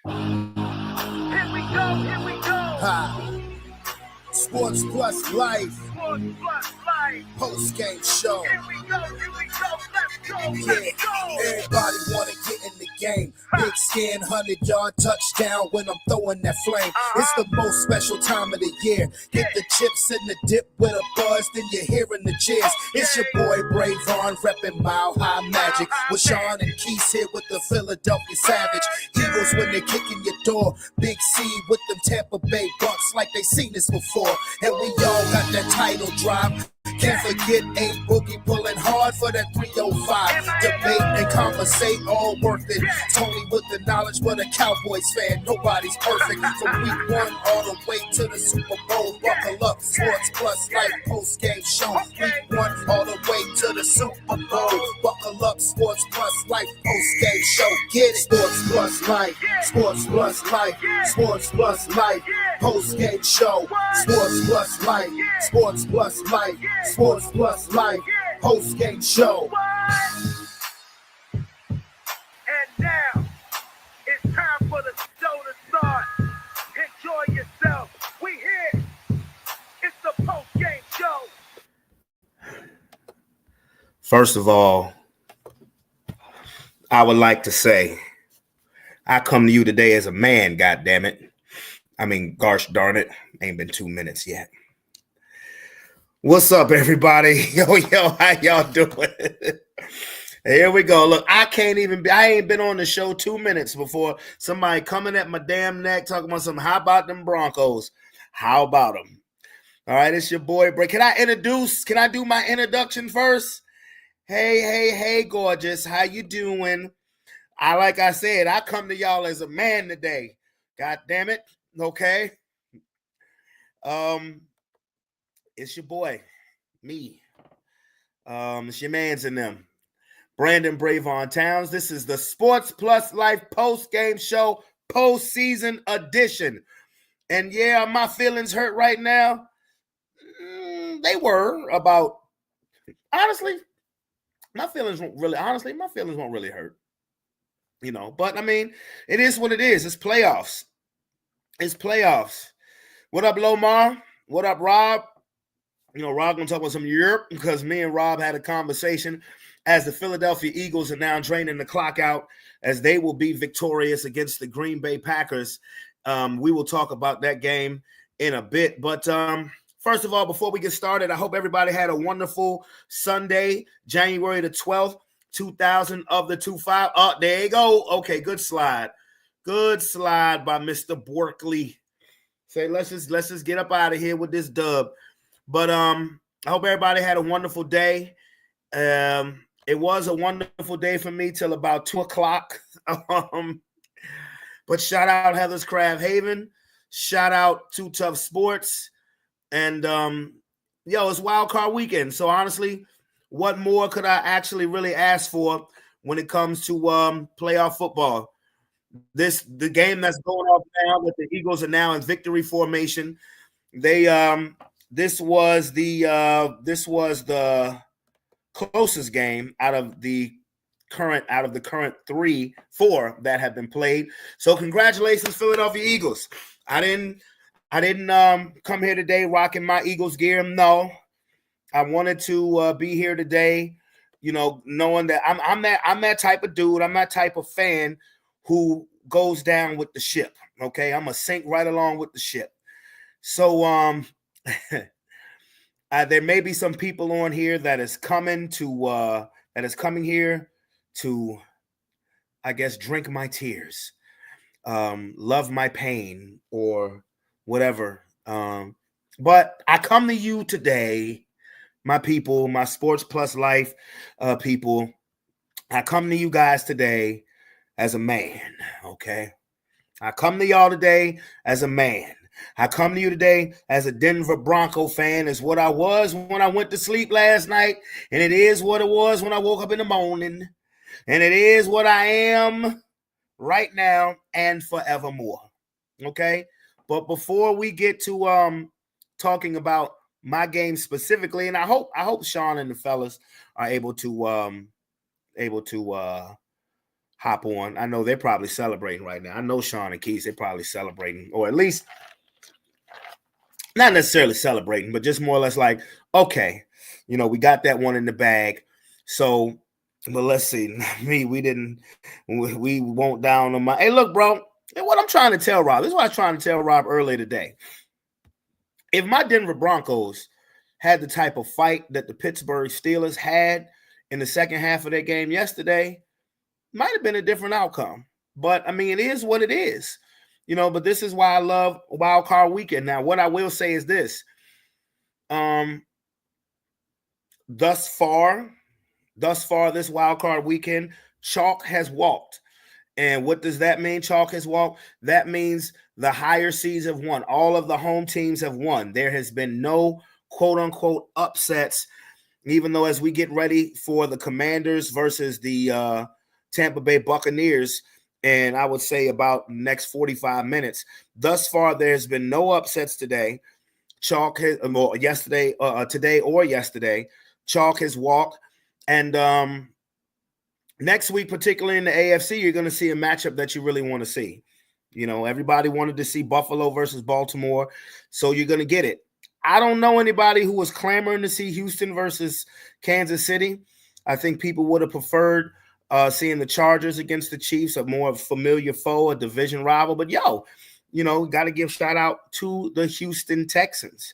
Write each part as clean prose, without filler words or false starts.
Here we go, here we go. Ha. Sports Plus Life. Sports Plus Life. Post-game show. Here we go, let's go, Yeah, let's go. everybody wanna get in the game. Big skin, 100-yard touchdown when I'm throwing that flame. It's the most special time of the year. Get the chips and the dip with a buzz, then you're hearing the cheers. It's your boy Bray Vaughn repping Mile High Magic with Sean and Keith here with the Philadelphia Savage. Eagles when they're kicking your door. Big C with them Tampa Bay Bucks like they seen this before. And we all got that title drive. Can't forget A Boogie pulling hard for that 305. Debate and conversate, all worth it. Tony with the knowledge, but a Cowboys fan. Nobody's perfect. From week 1 all the way to the Super Bowl. Buckle up, Sports Plus Life post-game show. Week 1 all the way to the Super Bowl. Buckle up, Sports Plus Life post-game show. Get it. Sports Plus Life, Sports Plus Life, Sports Plus Life post-game show. Sports Plus Life, Sports Plus Life. Sports Plus Life post-game show. And now, it's time for the show to start. Enjoy yourself. We here. It's the post-game show. First of all, I would like to say, I come to you today as a man, goddammit. I mean, gosh darn it, ain't been 2 minutes yet. What's up, everybody? Yo, how y'all doing? Here we go. Look, I ain't been on the show 2 minutes before somebody coming at my damn neck talking about something. How about them Broncos? How about them? All right, it's your boy Bray. Can I do my introduction first? Hey, gorgeous. How you doing? Like I said, I come to y'all as a man today. God damn it. Okay. It's your boy, me. It's your mans in them. Brandon Bray Vaughn Towns. This is the Sports Plus Life post-game show, postseason edition. And yeah, my feelings hurt right now. They were about, honestly, my feelings won't really hurt. You know, but I mean, it is what it is. It's playoffs. What up, Lomar? What up, Rob? You know, Rob gonna talk about some Europe because me and Rob had a conversation as the Philadelphia Eagles are now draining the clock out as they will be victorious against the Green Bay Packers. We will talk about that game in a bit. But first of all, before we get started, I hope everybody had a wonderful Sunday, January the 12th, 2000 of the 25. Oh, there you go. Okay, good slide. Good slide by Mr. Borkley. Say, let's just get up out of here with this dub. But I hope everybody had a wonderful day. It was a wonderful day for me till about 2 o'clock. But shout out Heather's Crab Haven. Shout out Too Tough Sports. And, it's Wild Card Weekend. So, honestly, what more could I actually really ask for when it comes to playoff football? The game that's going off now that the Eagles are now in victory formation. This was the closest game out of the current 4 that have been played. So congratulations, Philadelphia Eagles. I didn't come here today rocking my Eagles gear. No, I wanted to be here today, you know, knowing that I'm that type of dude. I'm that type of fan who goes down with the ship. Okay, I'm gonna sink right along with the ship. So there may be some people on here that is coming here to, I guess, drink my tears, love my pain, or whatever. But I come to you today, my people, my Sports Plus Life people. I come to you guys today as a man, okay? I come to y'all today as a man. I come to you today as a Denver Bronco fan, is what I was when I went to sleep last night, and it is what it was when I woke up in the morning, and it is what I am right now and forevermore, okay? But before we get to talking about my game specifically, and I hope Sean and the fellas are able to hop on. I know they're probably celebrating right now. I know Sean and Keith, they're probably celebrating, or at least not necessarily celebrating, but just more or less like, okay, we got that one in the bag. So, but let's see. We won't down on my. Hey, look, bro. And what I'm trying to tell Rob, this is what I was trying to tell Rob earlier today. If my Denver Broncos had the type of fight that the Pittsburgh Steelers had in the second half of their game yesterday, might have been a different outcome. But, I mean, it is what it is. But this is why I love Wild Card Weekend. Now, what I will say is this. Thus far, this Wild Card Weekend, chalk has walked. And what does that mean, chalk has walked? That means the higher seeds have won. All of the home teams have won. There has been no quote-unquote upsets, even though as we get ready for the Commanders versus the Tampa Bay Buccaneers, and I would say about next 45 minutes, thus far there's been no upsets today. Chalk has, today or yesterday, chalk has walked. And next week, particularly in the AFC, you're going to see a matchup that you really want to see. Everybody wanted to see Buffalo versus Baltimore, so you're going to get it. I don't know anybody who was clamoring to see Houston versus Kansas City. I think people would have preferred seeing the Chargers against the Chiefs, a more familiar foe, a division rival. But, got to give shout out to the Houston Texans.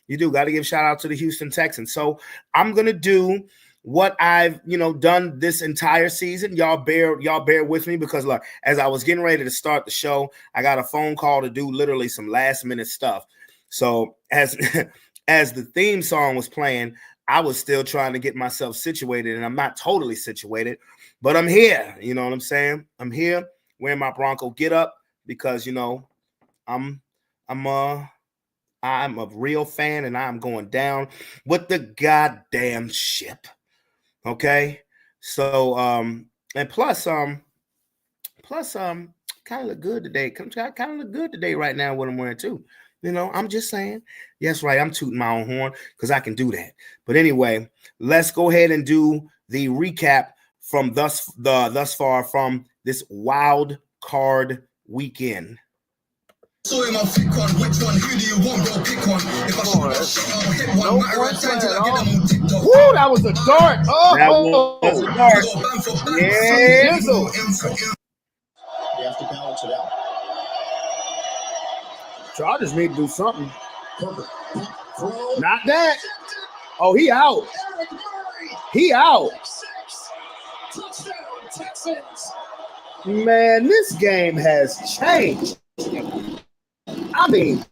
You do got to give shout out to the Houston Texans. So I'm going to do what I've, done this entire season. Y'all bear with me because look, as I was getting ready to start the show, I got a phone call to do literally some last minute stuff. So as the theme song was playing, I was still trying to get myself situated, and I'm not totally situated, but I'm here. You know what I'm saying? I'm here wearing my Bronco get up because, I'm a real fan, and I'm going down with the goddamn ship. Okay. So, and plus, kind of look good today. Kind of look good today right now, what I'm wearing too. I'm just saying. Yes, right. I'm tooting my own horn because I can do that. But anyway, let's go ahead and do the recap from thus far from this Wild Card Weekend. So in my thick one, which one? Who do you want? Go pick one. If I shoot that shit, I'll hit one. Matter of time till I get them on TikTok. Woo, that was a dart. Oh, that was a dart. Yeah. You have to balance it out. Chargers need to do something. Not that. Oh, he out. He out. Man, this game has changed. I mean,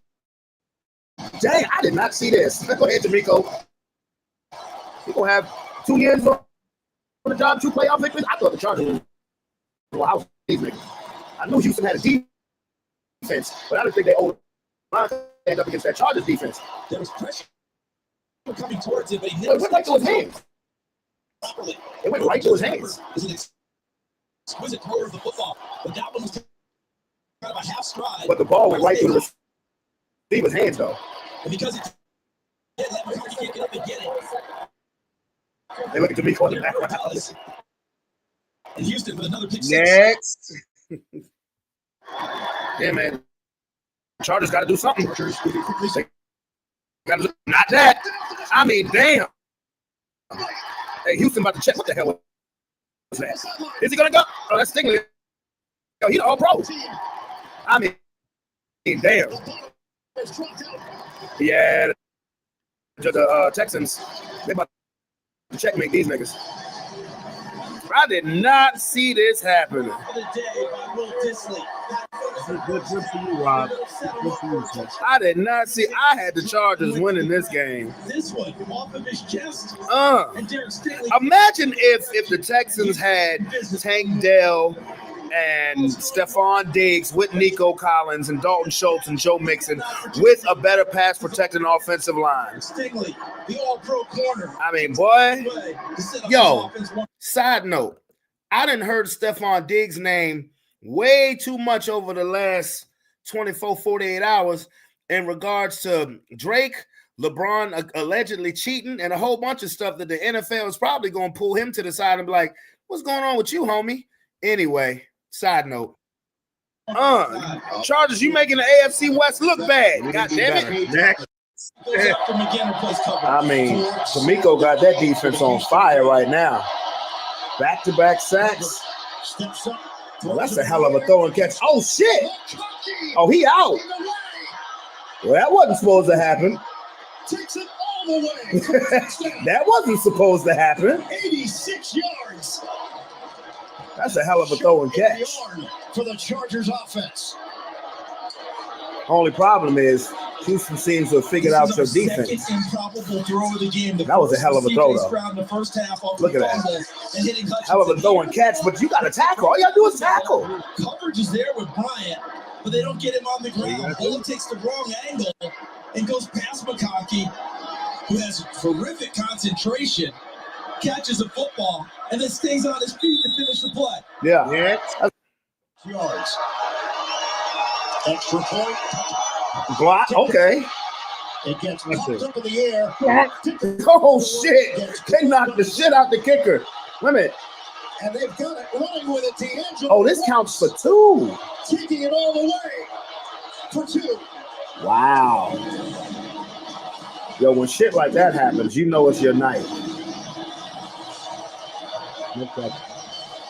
dang, I did not see this. Go ahead, D'Amico. You're going to have 2 years on the job, 2 playoff victories. I thought the Chargers were out. I knew Houston had a defense, but I didn't think they owed end up against that Chargers defense. There was pressure coming towards it, but he went right to his hands. It went right to his hands. It's an exquisite thrower of the football, but that one was kind of a half stride. But the ball went right through the receiver's hands, though. And because he can't get up and get it. They look at me on the background. And Houston with another pick six. Next. Yeah, man. Chargers got to do something. Not that. I mean, damn. Hey, Houston about to check what the hell was that. Is he going to go? Oh, that's Stingley. Yo, he the all-pro. I mean, damn. Yeah, the Texans, they about to checkmate these niggas. I did not see this happening. Good for you, Rob. Good for you, sir. I did not see. I had the Chargers winning this game. This one off of his chest. Imagine if the Texans had Tank Dell and Stephon Diggs with Nico Collins and Dalton Schultz and Joe Mixon with a better pass protecting offensive line. Stingley, the all-pro corner. I mean, boy. Yo, side note, I done heard Stephon Diggs' name way too much over the last 24, 48 hours in regards to Drake, LeBron allegedly cheating, and a whole bunch of stuff that the NFL is probably going to pull him to the side and be like, what's going on with you, homie? Anyway, side note. Chargers, you making the AFC West look bad. God damn it. Next. I mean, D'Amico got that defense on fire right now. Back-to-back sacks. Well, that's a hell of a throw and catch. Oh, shit. Oh, he out. Well, that wasn't supposed to happen. That wasn't supposed to happen. 86 yards. That's a hell of a throw and catch. For the Chargers offense. Only problem is Houston seems to have figured out your defense. Improbable throw of the game. That was a hell of a throw, though. Look at that. Hell of a throw and catch, but you got to tackle. All you got to do is tackle. Coverage is there with Bryant, but they don't get him on the ground. Bullock takes the wrong angle and goes past McConkey, who has terrific concentration, catches the football, and then stays on his feet to finish the play. Yeah. Yards. Extra point. Block. Okay. It gets popped up in the air. Oh, shit. They knocked the shit out the kicker. Wait a minute. And they've got it running with it. D'Angelo. Oh, this counts for 2. Taking it all the way for 2. Wow. Yo, when shit like that happens, you know it's your night.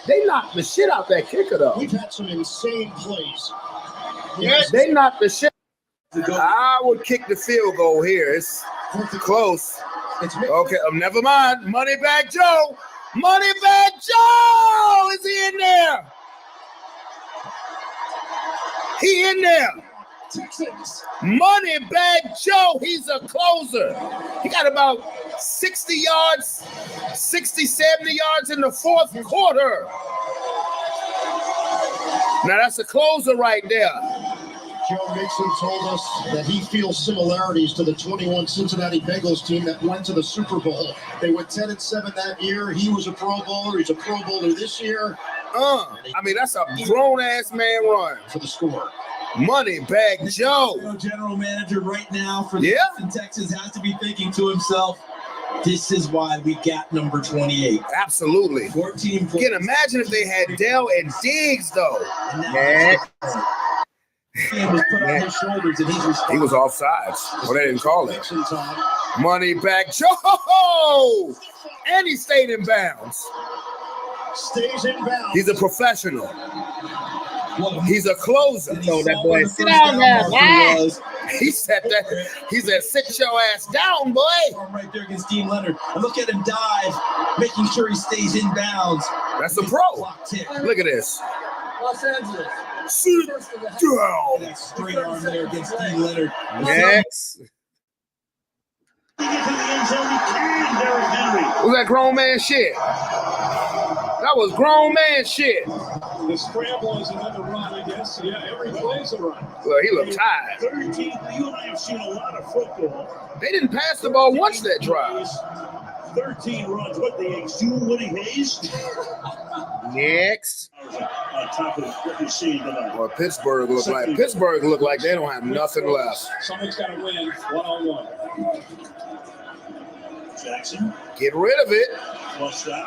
They knocked the shit out that kicker, though. We've had some insane plays. Yes. They knocked the shit. I would kick the field goal here. It's close. Okay, never mind. Moneybag Joe. Moneybag Joe! Is he in there? He in there. Texans. Moneybag Joe, he's a closer. He got about 60 yards, 60, 70 yards in the fourth quarter. Now that's a closer right there. Joe Mixon told us that he feels similarities to the 21 Cincinnati Bengals team that went to the Super Bowl. They went 10-7 that year. He was a Pro Bowler. He's a Pro Bowler this year. I mean, that's a grown-ass man run. For the score. Moneybag Joe. General manager right now for the Houston Texans has to be thinking to himself, this is why we got number 28. Absolutely. 14 points. Can imagine if they had Dell and Diggs, though. Was put on his shoulders and he was offsides. Well, they didn't call it. Moneybag Joe! And he stayed in bounds. Stays in bounds. He's a professional. He's a closer. So that boy, sit down now, man. He said that. He said, sit your ass down, boy. Right there against Dean Leonard. And look at him dive, making sure he stays in bounds. That's a pro. Look at this. Los Angeles. Sit down. That straight arm there against Dean Leonard. Next. Was that grown man shit? That was grown man shit. The scramble is another run, I guess. Yeah, every play's a run. Well, he looked tired. 13, you and I have seen a lot of football. They didn't pass the ball once that drive. 13 runs. What, they exhume Woody Hayes? Next. On top of what you're seeing tonight. Well, Pittsburgh look like they don't have nothing left. Someone's got to win one-on-one. Jackson. Get rid of it.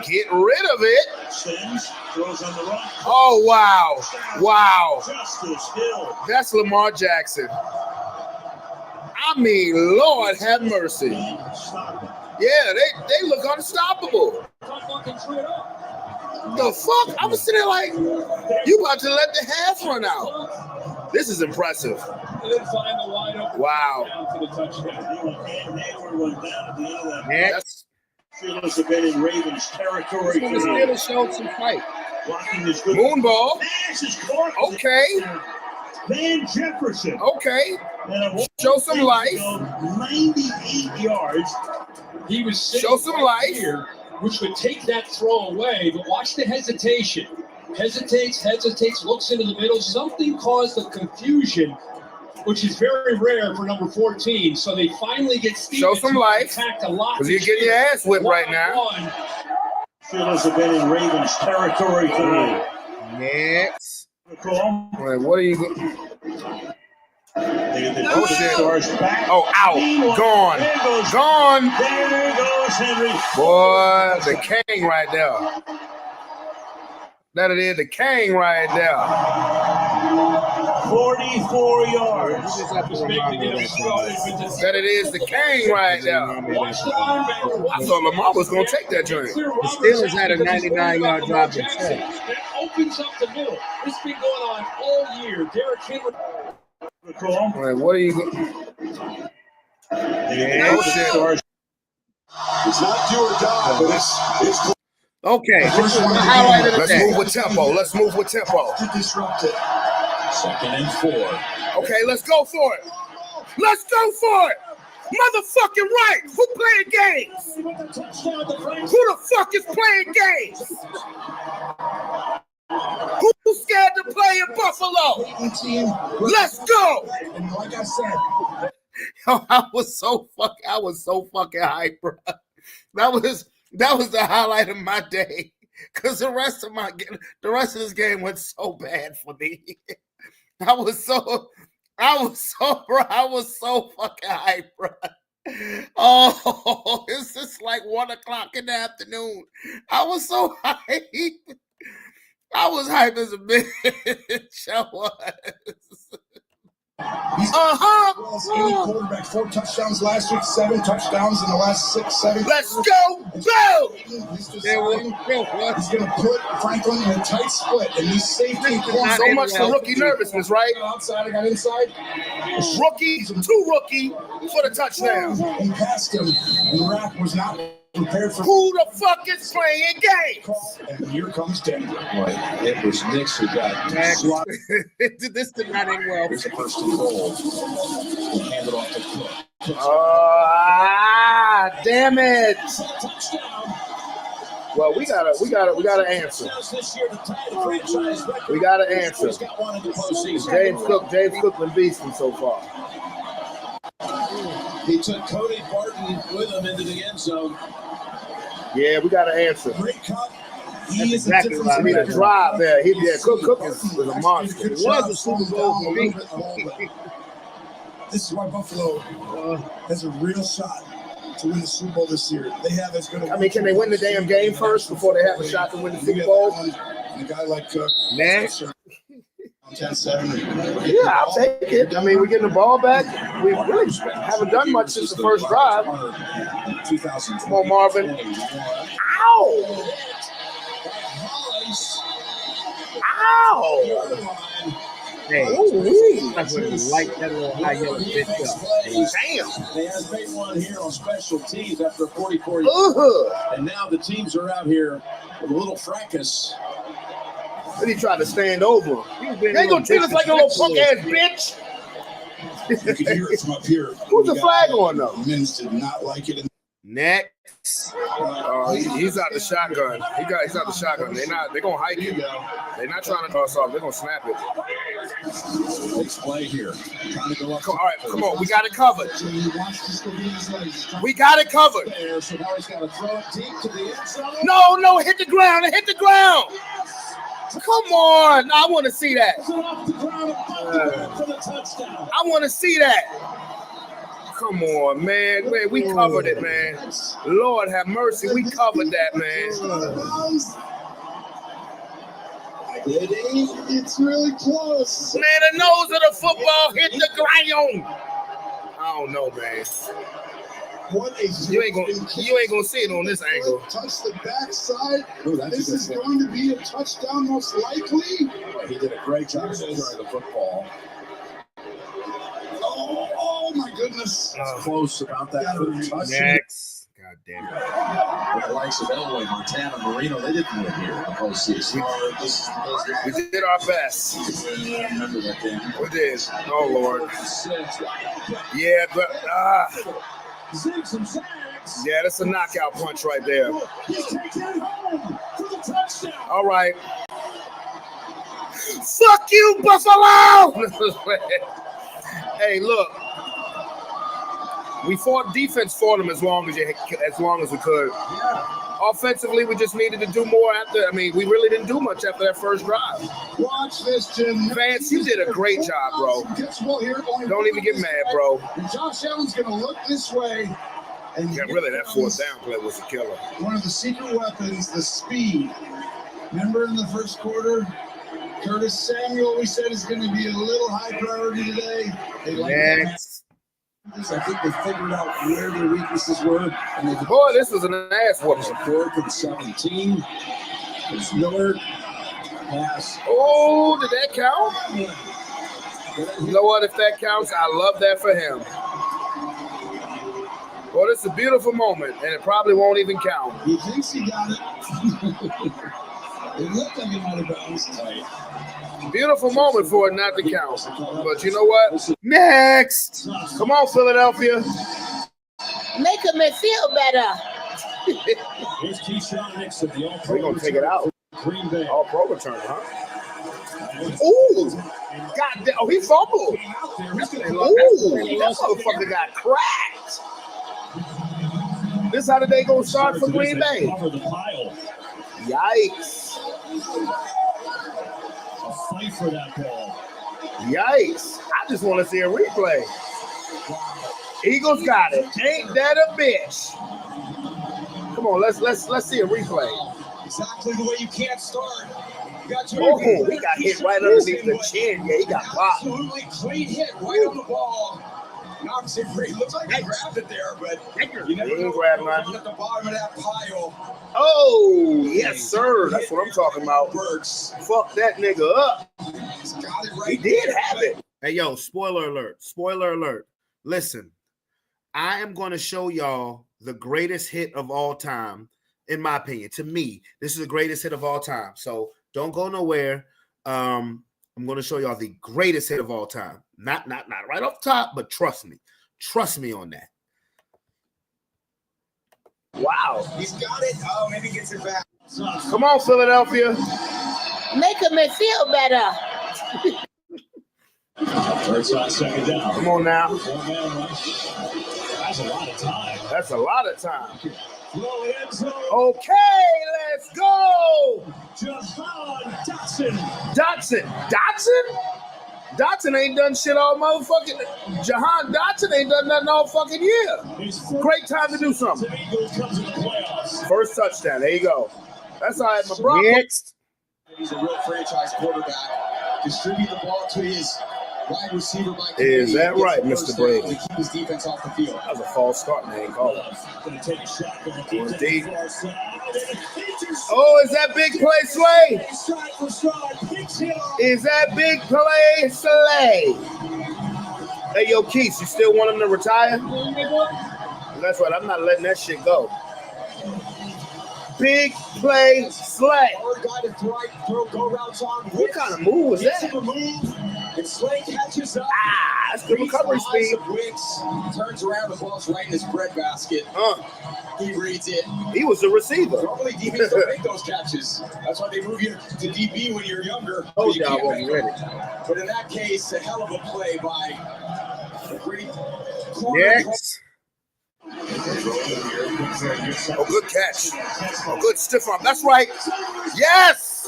Get rid of it. Sends, throws on the run. Oh, wow. Wow. Justice Hill. That's Lamar Jackson. I mean, Lord have mercy. Yeah, they look unstoppable. The fuck? I was sitting there like, you about to let the half run out. This is impressive. Wow. That's Steelers have been in Ravens territory. The Steelers showed some fight. Moonball. Okay. Van Jefferson. Okay. Show some life. 98 yards. He was show some life here, which would take that throw away. But watch the hesitation. Hesitates, looks into the middle. Something caused the confusion, which is very rare for number 14. So they finally get Stevens. Show some life. Attacked a lot. Because you're getting your ass whipped right now. Steelers have been in Ravens territory tonight. Next. Wait, what are you going? Oh shit! Oh, out! Gone! Gone! There goes Henry. Boy, the king right there. That it is the king right there. 44 yards. That it is the king right there. I thought Lamar was going to take that joint. The Steelers had a 99-yard drive themselves. That opens up the middle. This has been going on all year. Derrick Henry. Wait, what are you going? Yeah. It's not do or die, but it's Okay, this is the highlight of the Let's day. move with tempo. Let's move with tempo. to disrupt it. 2nd and 4. Okay, let's go for it. Let's go for it. Motherfucking right. Who playing games? Who the fuck is playing games? Who's scared to play in Buffalo? Let's go. And like I said, Yo, I was so fucking hyped, bro. That was the highlight of my day. Cause the rest of this game went so bad for me. I was so fucking hyped, bro. Oh, it's just like 1 o'clock in the afternoon. I was so hyped. I was hyped as a bitch. I was. any quarterback, 4 touchdowns last week, 7 touchdowns in the last 6-7. Let's go. Go. He's going to put Franklin in a tight split, and these safety So much for rookie nervousness, right? outside, I got inside. Rookie, 2 rookie for the touchdown. He passed him, and the rap was not prepared for. Who the fuck is playing games? And here comes Denver. It was Knicks who got swat. This did not end well. Here's the 1st and goal. Hand it off to Cook. Damn it. Well, we gotta answer. We gotta answer. James Cook been beasting so far. He took Cody Barton with him into the end zone. Yeah, we gotta answer. Great cut. He That's is exactly a what I difference I mean, a drive there. Cook is a monster. It was a Super Bowl for me. This is why Buffalo has a real shot to win the Super Bowl this year. They have as good. I mean, can they win the damn game first before they have a shot to win the Super Bowl? And a guy like Cook. Man. 10-7. Yeah, I'll take it. I mean, we're getting the ball back. We really haven't done much since the first drive. Come on, Marvin. Ow! Ow! Hey, Ooh-wee. I would like that little high yellow bitch up. Damn. They had made one here on special teams after 44 years. And now the teams are out here with a little fracas. Then he tried to stand over him. They ain't gonna treat us like a little punk ass bitch. You can hear it from up here. Who's the flag on though? Mims did not like it. Next. He's out the shotgun. He's out the shotgun. They're gonna hike it. They're not trying to toss off. They're gonna snap it. Next play here. Trying to go up. All right, come on. We got it covered. We got it covered. So now he's got to throw it deep to the end zone. No, hit the ground. Hit the ground. Come on. I want to see that. Off the ground for the touchdown. I want to see that. Come on, man. We covered it, man. Lord have mercy. We covered that, man. It's really close. Man, the nose of the football hit the ground. I don't know, man. What a You ain't gonna see it on this angle. touch the backside. This is going to be a touchdown, most likely. He did a great job securing the football. Oh my goodness. It's close about that touch. Next. God damn it. With the likes of Elway, Montana, Marino, they didn't win here in the postseason. We did our best. Remember that game. We did. Oh, Lord. Yeah, but, yeah, that's a knockout punch right there. All right. Fuck you, Buffalo! Hey, look. Defense fought them as long as we could. Offensively, we just needed to do more we really didn't do much after that first drive. Watch this, Jim. Vance, you did a great job, bro. Don't even get mad, bro. Josh Allen's going to look this way. And yeah, really, that 4th down play was a killer. One of the secret weapons, the speed. Remember in the first quarter, Curtis Samuel, we said is going to be a little high priority today. They like Next. I think they figured out where their weaknesses were. And they Boy, this was an ass whooping. 4th and 17. There's Miller. Pass. Oh, did that count? You know what? If that counts, I love that for him. Well, it's a beautiful moment, and it probably won't even count. He thinks he got it. It looked like it might have bounced. Beautiful moment for it not to count. But you know what? Next. Come on, Philadelphia. Making me feel better. Here's Keyshawn Nixon, the all We're going to take it out. Green Bay. All pro return, huh? Ooh. God damn. Oh, he fumbled. Ooh, that motherfucker got cracked. This how the day gonna start for Green Bay. Cover the pile. Yikes. A fight for that ball. Yikes. I just want to see a replay. Eagles got it. Ain't that a bitch? Come on, let's see a replay. Exactly the way you can't start. Oh, he got hit right underneath the chin. Yeah, he got popped. Absolutely clean hit right on the ball. Knocks it free. Looks like he grabbed it there, but you never know grab what's at the bottom of that pile. Oh, yes, sir. That's what I'm talking about. Works. Fuck that nigga up. He's got it right. He did have it. Hey, yo, spoiler alert. Spoiler alert. Listen, I am going to show y'all the greatest hit of all time, in my opinion. To me, this is the greatest hit of all time. So don't go nowhere. I'm going to show y'all the greatest hit of all time. Not right off the top, but trust me. Trust me on that. Wow. He's got it. Oh, maybe he gets it back. Come on, Philadelphia. Making me feel better. Third side, second down. Come on now. 4-man rush. That's a lot of time. That's a lot of time. Low end zone. Okay, let's go. Jahan Dotson. Dotson ain't done shit all motherfucking. Jahan Dotson ain't done nothing all fucking year. Great time to do something. Eagles comes in the playoffs. First touchdown. There you go. That's all right, my brother. Next. He's a real franchise quarterback. Distribute the ball to his wide receiver. Is that right, Mr. Brady? To keep his defense off the field. That was a false start, man. Call it. Going to take a shot. Going to keep Going it deep. far side. Oh, is that big play, Slay? Stride for stride. Picks him. Is that big play, Slay? Hey, yo, Keith, you still want him to retire? That's right. I'm not letting that shit go. Big play, Slay. Hard guy to throw routes on. What kind of move was Gets that? him a move, and Slay catches up. That's good recovery speed. Wicks turns around, the ball's right in his breadbasket. He reads it. He was the receiver. Normally, DBs don't make those catches. That's why they move you to DB when you're younger. Told You you I can't wasn't make ready. them. But in that case, a hell of a play by a great corner. Next. Oh, good catch. Oh, good stiff arm. That's right. Yes.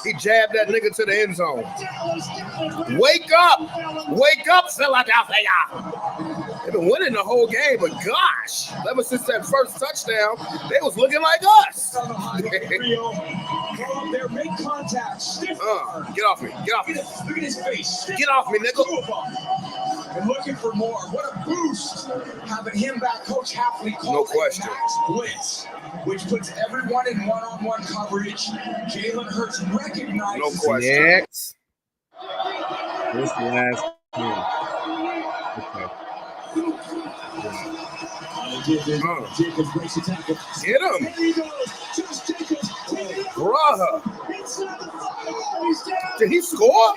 He jabbed that nigga to the end zone. Wake up. Wake up, Philadelphia. They've been winning the whole game, but gosh, ever since that first touchdown, they was looking like us. Rio, go up there, make contact. Stiff arm. Get off me. Get off me. Look at his face. Stiff Get off me, arm, nigga. 2 of them. And looking for more. What a boost. Having him back, Coach Hafley No called question. a max blitz, which puts everyone in one-on-one coverage. Jalen Hurts recognizes. No question. Next. This last one. Okay. Jacobs breaks the tackle. Get him. There he goes. Josh Jacobs. Bruh. Inside the 5. He's down. Did he score?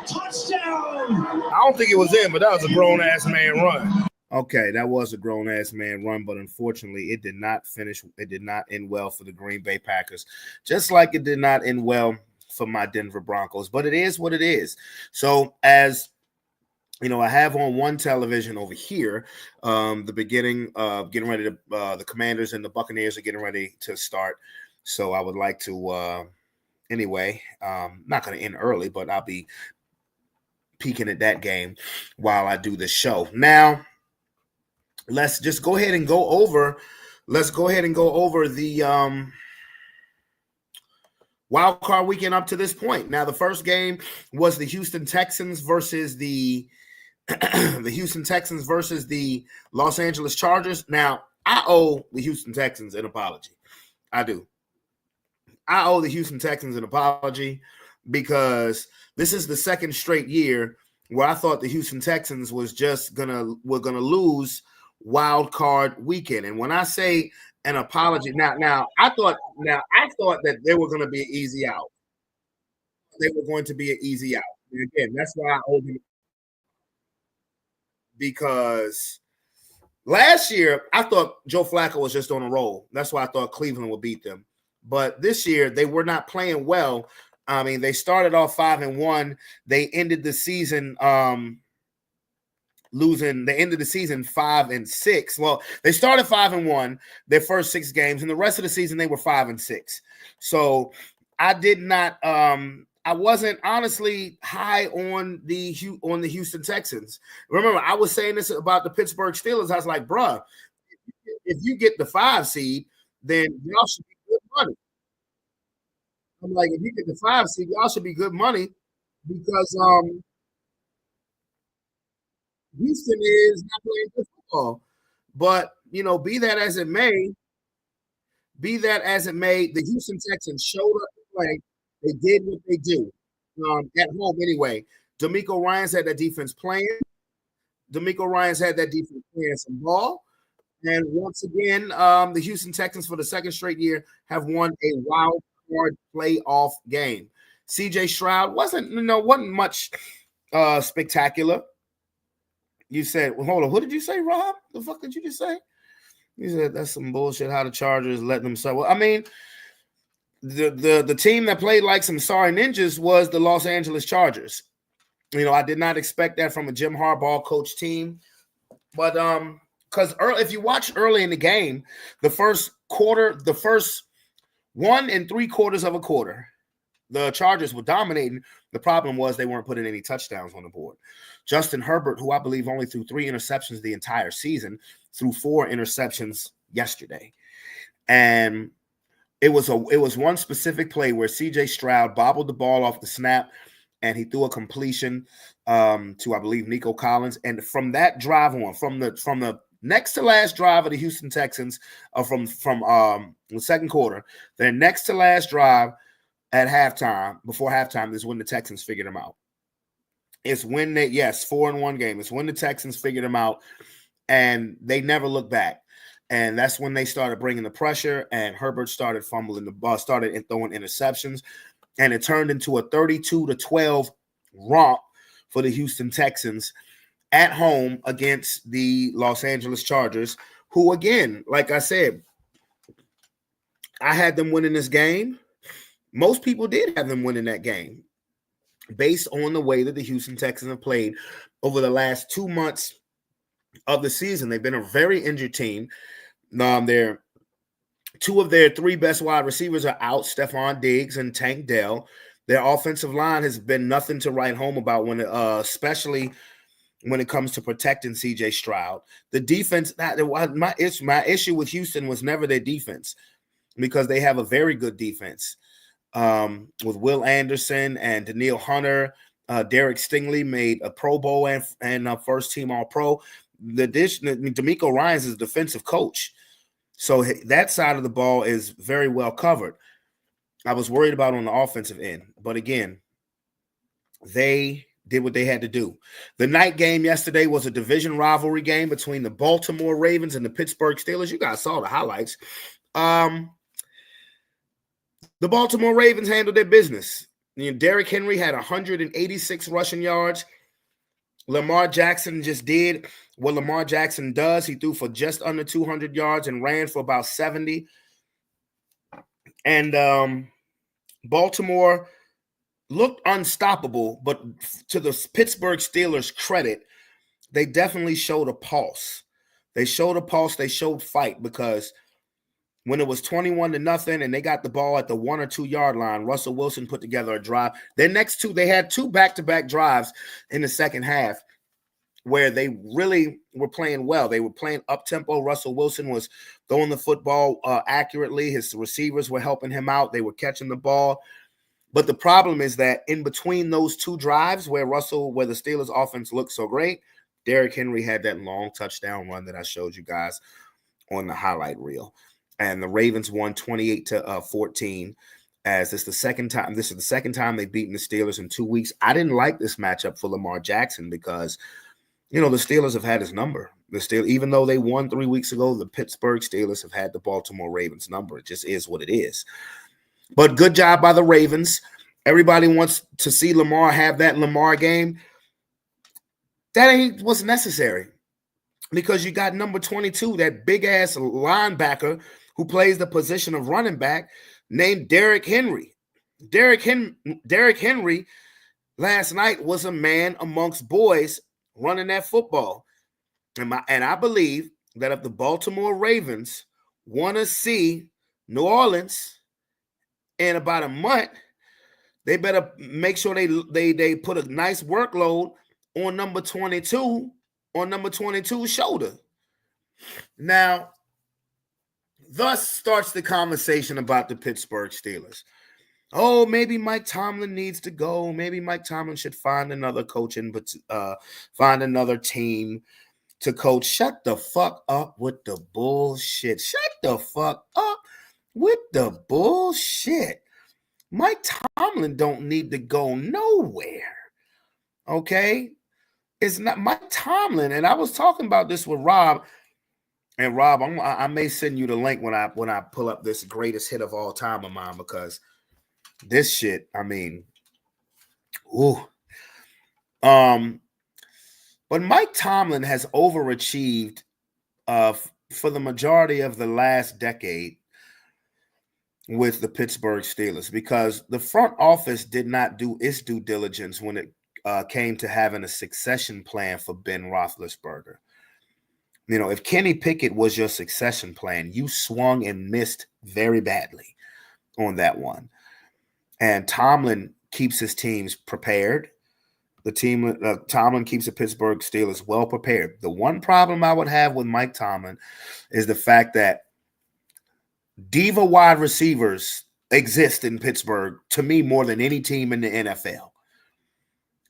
Touchdown. I don't think it was in, but that was a grown-ass man run. Okay, that was a grown-ass man run, but unfortunately, it did not finish. It did not end well for the Green Bay Packers, just like it did not end well for my Denver Broncos. But it is what it is. So as you know, I have on one television over here, the beginning of getting ready to, the Commanders and the Buccaneers are getting ready to start. So I would like to, anyway, not going to end early, but I'll be peeking at that game while I do the show. Now, let's just go ahead and go over. Let's go ahead and go over the wild card weekend up to this point. Now, the first game was the Houston Texans versus the Houston Texans versus the Los Angeles Chargers. Now, I owe the Houston Texans an apology. I do. I owe the Houston Texans an apology because this is the second straight year where I thought the Houston Texans were gonna lose wild card weekend. And when I say an apology, now I thought that they were gonna be an easy out. They were going to be an easy out. And again, that's why I owe them, because last year I thought Joe Flacco was just on a roll. That's why I thought Cleveland would beat them. But this year they were not playing well. I mean, they started off 5-1. They ended the season losing. They ended the season 5-6. Well, they started 5-1 their first 6 games, and the rest of the season they were 5-6. So I did not. I wasn't honestly high on the Houston Texans. Remember, I was saying this about the Pittsburgh Steelers. I was like, bruh, if you get the 5 seed, then y'all should be good money. I'm like, if you get the 5 seed, y'all should be good money, because Houston is not playing good football. But be that as it may, the Houston Texans showed up to play. They did what they do at home anyway. DeMeco Ryans had that defense playing. DeMeco Ryans had that defense playing some ball. And once again, the Houston Texans for the second straight year have won a wild card playoff game. CJ Stroud wasn't much spectacular. You said, well, hold on, what did you say, Rob? The fuck did you just say? You said that's some bullshit how the Chargers letting them start. Well, I mean, the team that played like some sorry ninjas was the Los Angeles Chargers. I did not expect that from a Jim Harbaugh coach team. But because if you watch early in the game, the first 1 3/4 of a quarter, the Chargers were dominating. The problem was they weren't putting any touchdowns on the board. Justin Herbert, who I believe only threw 3 interceptions the entire season, threw 4 interceptions yesterday. And it was one specific play where CJ Stroud bobbled the ball off the snap, and he threw a completion to, I believe, Nico Collins. And from that drive on, from the next to last drive of the Houston Texans, from the second quarter, their next to last drive at halftime, before halftime, is when the Texans figured them out. It's when 4-1 game. It's when the Texans figured them out, and they never looked back. And that's when they started bringing the pressure, and Herbert started fumbling the ball, started throwing interceptions, and it turned into a 32-12 romp for the Houston Texans at home against the Los Angeles Chargers, who, again, like I said, I had them winning this game. Most people did have them winning that game based on the way that the Houston Texans have played over the last 2 months of the season. They've been a very injured team. Two of their 3 best wide receivers are out, Stephon Diggs and Tank Dell. Their offensive line has been nothing to write home about, especially when it comes to protecting CJ Stroud. The defense, my issue with Houston was never their defense, because they have a very good defense with Will Anderson and Danielle Hunter. Derek Stingley made a Pro Bowl and first team All-Pro. DeMeco Ryans is a defensive coach, so that side of the ball is very well covered. I was worried about on the offensive end, but again, they did what they had to do. The night game yesterday was a division rivalry game between the Baltimore Ravens and the Pittsburgh Steelers. You guys saw the highlights. The Baltimore Ravens handled their business. Derrick Henry had 186 rushing yards. Lamar Jackson just did what Lamar Jackson does. He threw for just under 200 yards and ran for about 70. And Baltimore looked unstoppable, but to the Pittsburgh Steelers' credit, they definitely showed a pulse. They showed a pulse. They showed fight, because when it was 21-0 and they got the ball at the 1 or 2 yard line, Russell Wilson put together a drive. Their next 2, they had 2 back-to-back drives in the second half where they really were playing well. They were playing up-tempo. Russell Wilson was throwing the football accurately. His receivers were helping him out. They were catching the ball. But the problem is that in between those two drives where the Steelers offense looked so great, Derrick Henry had that long touchdown run that I showed you guys on the highlight reel. And the Ravens won 28-14. As this is the second time they've beaten the Steelers in 2 weeks. I didn't like this matchup for Lamar Jackson because, the Steelers have had his number. Even though they won 3 weeks ago, the Pittsburgh Steelers have had the Baltimore Ravens number. It just is what it is. But good job by the Ravens. Everybody wants to see Lamar have that Lamar game. That ain't what's necessary because you got number 22, that big-ass linebacker who plays the position of running back, named Derrick Henry. Derrick Henry last night was a man amongst boys running that football. And I believe that if the Baltimore Ravens want to see New Orleans in about a month, they better make sure they put a nice workload on number 22's shoulder. Now, thus starts the conversation about the Pittsburgh Steelers. Oh, maybe Mike Tomlin needs to go. Maybe Mike Tomlin should find another coach find another team to coach. Shut the fuck up with the bullshit. Shut the fuck up with the bullshit. Mike Tomlin don't need to go nowhere. Okay? It's not Mike Tomlin. And I was talking about this with Rob. And Rob, I may send you the link when I pull up this greatest hit of all time of mine because this shit, I mean, ooh. But Mike Tomlin has overachieved for the majority of the last decade with the Pittsburgh Steelers because the front office did not do its due diligence when it came to having a succession plan for Ben Roethlisberger. If Kenny Pickett was your succession plan, you swung and missed very badly on that one. And Tomlin keeps his teams prepared. Tomlin keeps the Pittsburgh Steelers well prepared. The one problem I would have with Mike Tomlin is the fact that diva wide receivers exist in Pittsburgh, to me, more than any team in the NFL.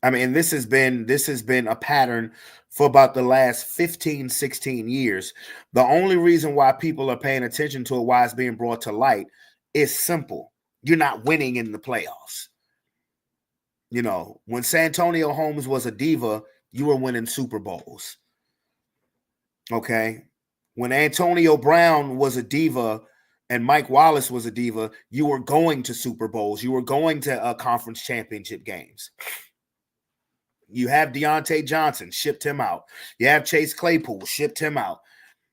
I mean, this has been a pattern for about the last 15, 16 years. The only reason why people are paying attention to it, why it's being brought to light, is simple. You're not winning in the playoffs. When Santonio Holmes was a diva, you were winning Super Bowls. Okay? When Antonio Brown was a diva and Mike Wallace was a diva, you were going to Super Bowls. You were going to conference championship games. You have Deontay Johnson, shipped him out. You have Chase Claypool, shipped him out.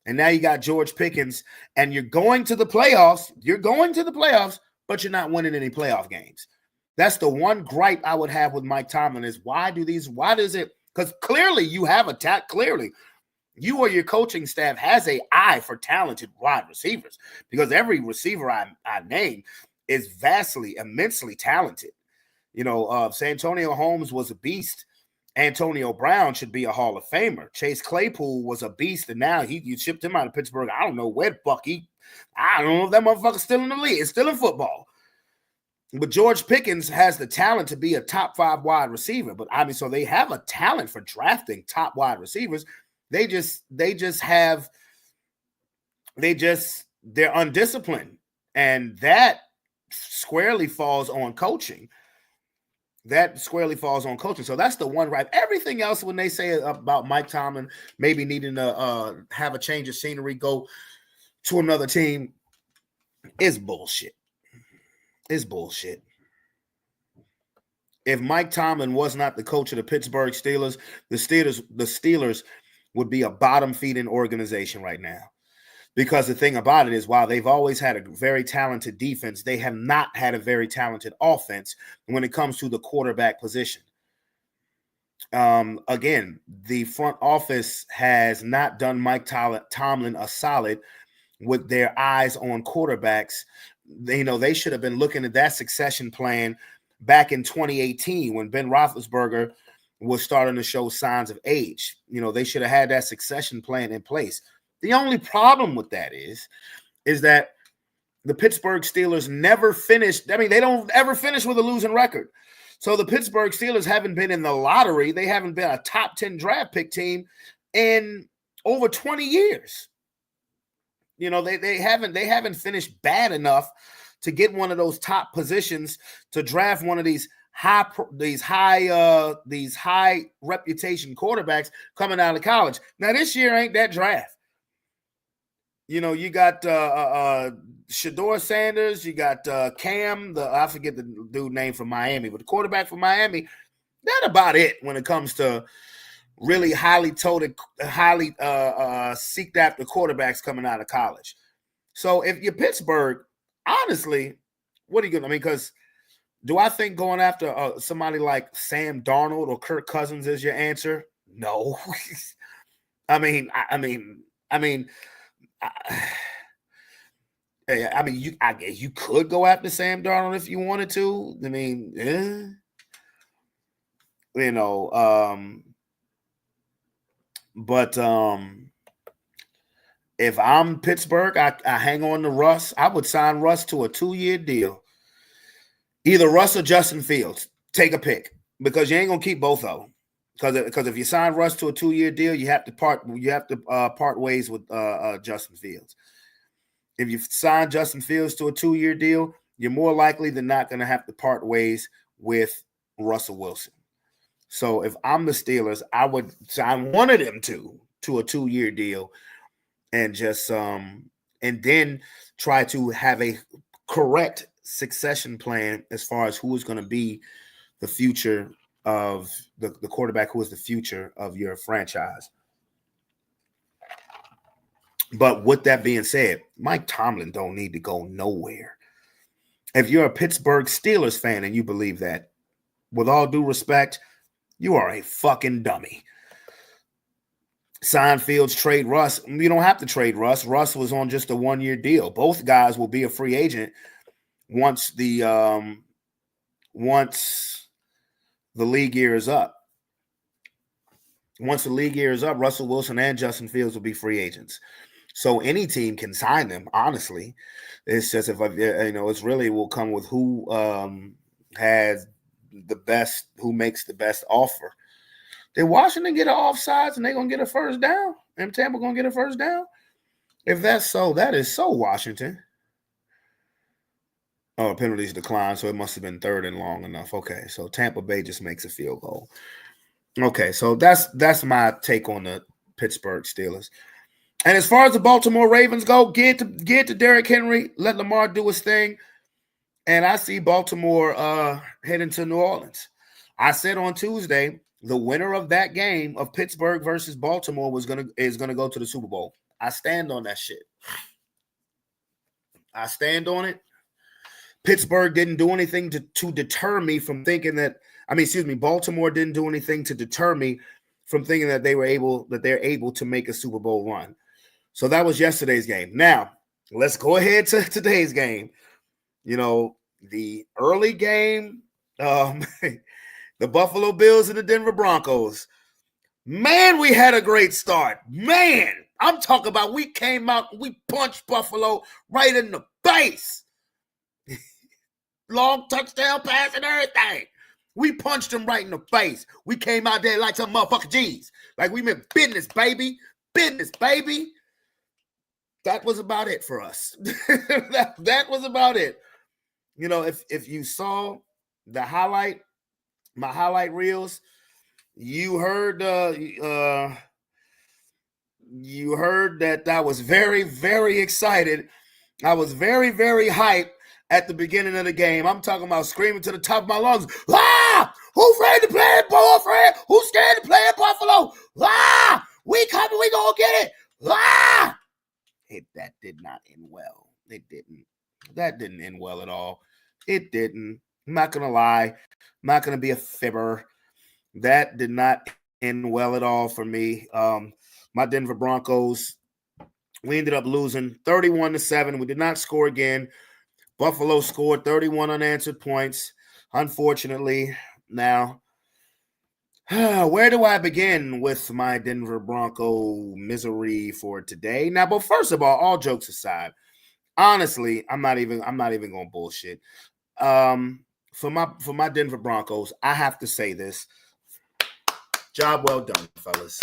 And now you got George Pickens, and you're going to the playoffs. You're going to the playoffs, but you're not winning any playoff games. That's the one gripe I would have with Mike Tomlin is why does it? Because clearly you have a talent. Clearly, you or your coaching staff has an eye for talented wide receivers because every receiver I name is immensely talented. Santonio Holmes was a beast. Antonio Brown should be a Hall of Famer. Chase Claypool was a beast, and now you shipped him out of Pittsburgh. I don't know where the fuck I don't know if that motherfucker's still in the league. It's still in football. But George Pickens has the talent to be a top 5 wide receiver. But I mean, so they have a talent for drafting top wide receivers. They're undisciplined. And that squarely falls on coaching. So that's the one right. Everything else, when they say about Mike Tomlin maybe needing to have a change of scenery, go to another team, is bullshit. It's bullshit. If Mike Tomlin was not the coach of the Pittsburgh Steelers, the Steelers would be a bottom-feeding organization right now. Because the thing about it is, while they've always had a very talented defense, they have not had a very talented offense when it comes to the quarterback position. Again, the front office has not done Mike Tomlin a solid with their eyes on quarterbacks. They should have been looking at that succession plan back in 2018 when Ben Roethlisberger was starting to show signs of age. They should have had that succession plan in place. The only problem with that is that the Pittsburgh Steelers never finished. I mean, they don't ever finish with a losing record. So the Pittsburgh Steelers haven't been in the lottery. They haven't been a top 10 draft pick team in over 20 years. You know, they haven't finished bad enough to get one of those top positions to draft one of these high reputation quarterbacks coming out of college. Now this year ain't that draft. You know, you got Shedeur Sanders, you got Cam, I forget the dude name from Miami, but the quarterback from Miami. That's about it when it comes to really highly seeked after quarterbacks coming out of college. So if you're Pittsburgh, honestly, what are you going to, because do I think going after somebody like Sam Darnold or Kirk Cousins is your answer? No. I mean, you could go after Sam Darnold if you wanted to. I mean, you know, but if I'm Pittsburgh, I hang on to Russ. I would sign Russ to a 2-year deal. Either Russ or Justin Fields. Take a pick, because you ain't gonna keep both of them. Because if you sign Russ to a 2-year deal, you have to part ways with Justin Fields. If you sign Justin Fields to a 2-year deal, you're more likely than not going to have to part ways with Russell Wilson. So if I'm the Steelers, I would sign one of them to a 2-year deal, and just and then try to have a correct succession plan as far as who is going to be the future of the quarterback, who is the future of your franchise. But with that being said, Mike Tomlin don't need to go nowhere. If you're a Pittsburgh Steelers fan and you believe that, with all due respect, you are a fucking dummy. Sign Fields, trade Russ. You don't have to trade Russ. Russ was on just a 1-year deal. Both guys will be a free agent once the league year is up. Once the league year is up, Russell Wilson and Justin Fields will be free agents. So any team can sign them, honestly. It's just it's really will come with who has the best, who makes the best offer. Did Washington get an offsides and they're going to get a first down? And Tampa going to get a first down? If that's so, that is so Washington. Oh, penalties declined, so it must have been 3rd and long enough. Okay, so Tampa Bay just makes a field goal. Okay, so that's my take on the Pittsburgh Steelers. And as far as the Baltimore Ravens go, get to Derrick Henry, let Lamar do his thing, and I see Baltimore heading to New Orleans. I said on Tuesday, the winner of that game of Pittsburgh versus Baltimore is gonna go to the Super Bowl. I stand on that shit. I stand on it. Pittsburgh didn't do anything to deter me from thinking that. Baltimore didn't do anything to deter me from thinking that they're able to make a Super Bowl run. So that was yesterday's game. Now, let's go ahead to today's game. You know, the early game, the Buffalo Bills and the Denver Broncos. Man, we had a great start. Man, I'm talking about we came out, we punched Buffalo right in the face. Long touchdown pass and everything. We punched them right in the face. We came out there like some motherfucking G's. Like we meant business, baby. Business, baby. That was about it for us. that was about it. You know, if you saw my highlight reels, you heard that I was very, very excited. I was very, very hyped at the beginning of the game. I'm talking about screaming to the top of my lungs. Ah! Who's ready to play in Buffalo? Who's scared to play in Buffalo? Ah! We coming, we gonna get it. Ah! That did not end well. It didn't. That didn't end well at all. It didn't. I'm not gonna lie. I'm not gonna be a fibber. That did not end well at all for me. My Denver Broncos, we ended up losing 31-7. We did not score again. Buffalo scored 31 unanswered points, unfortunately. Now, where do I begin with my Denver Bronco misery for today? Now, but first of all jokes aside, honestly, I'm not even gonna bullshit. For my Denver Broncos, I have to say this. Job well done, fellas.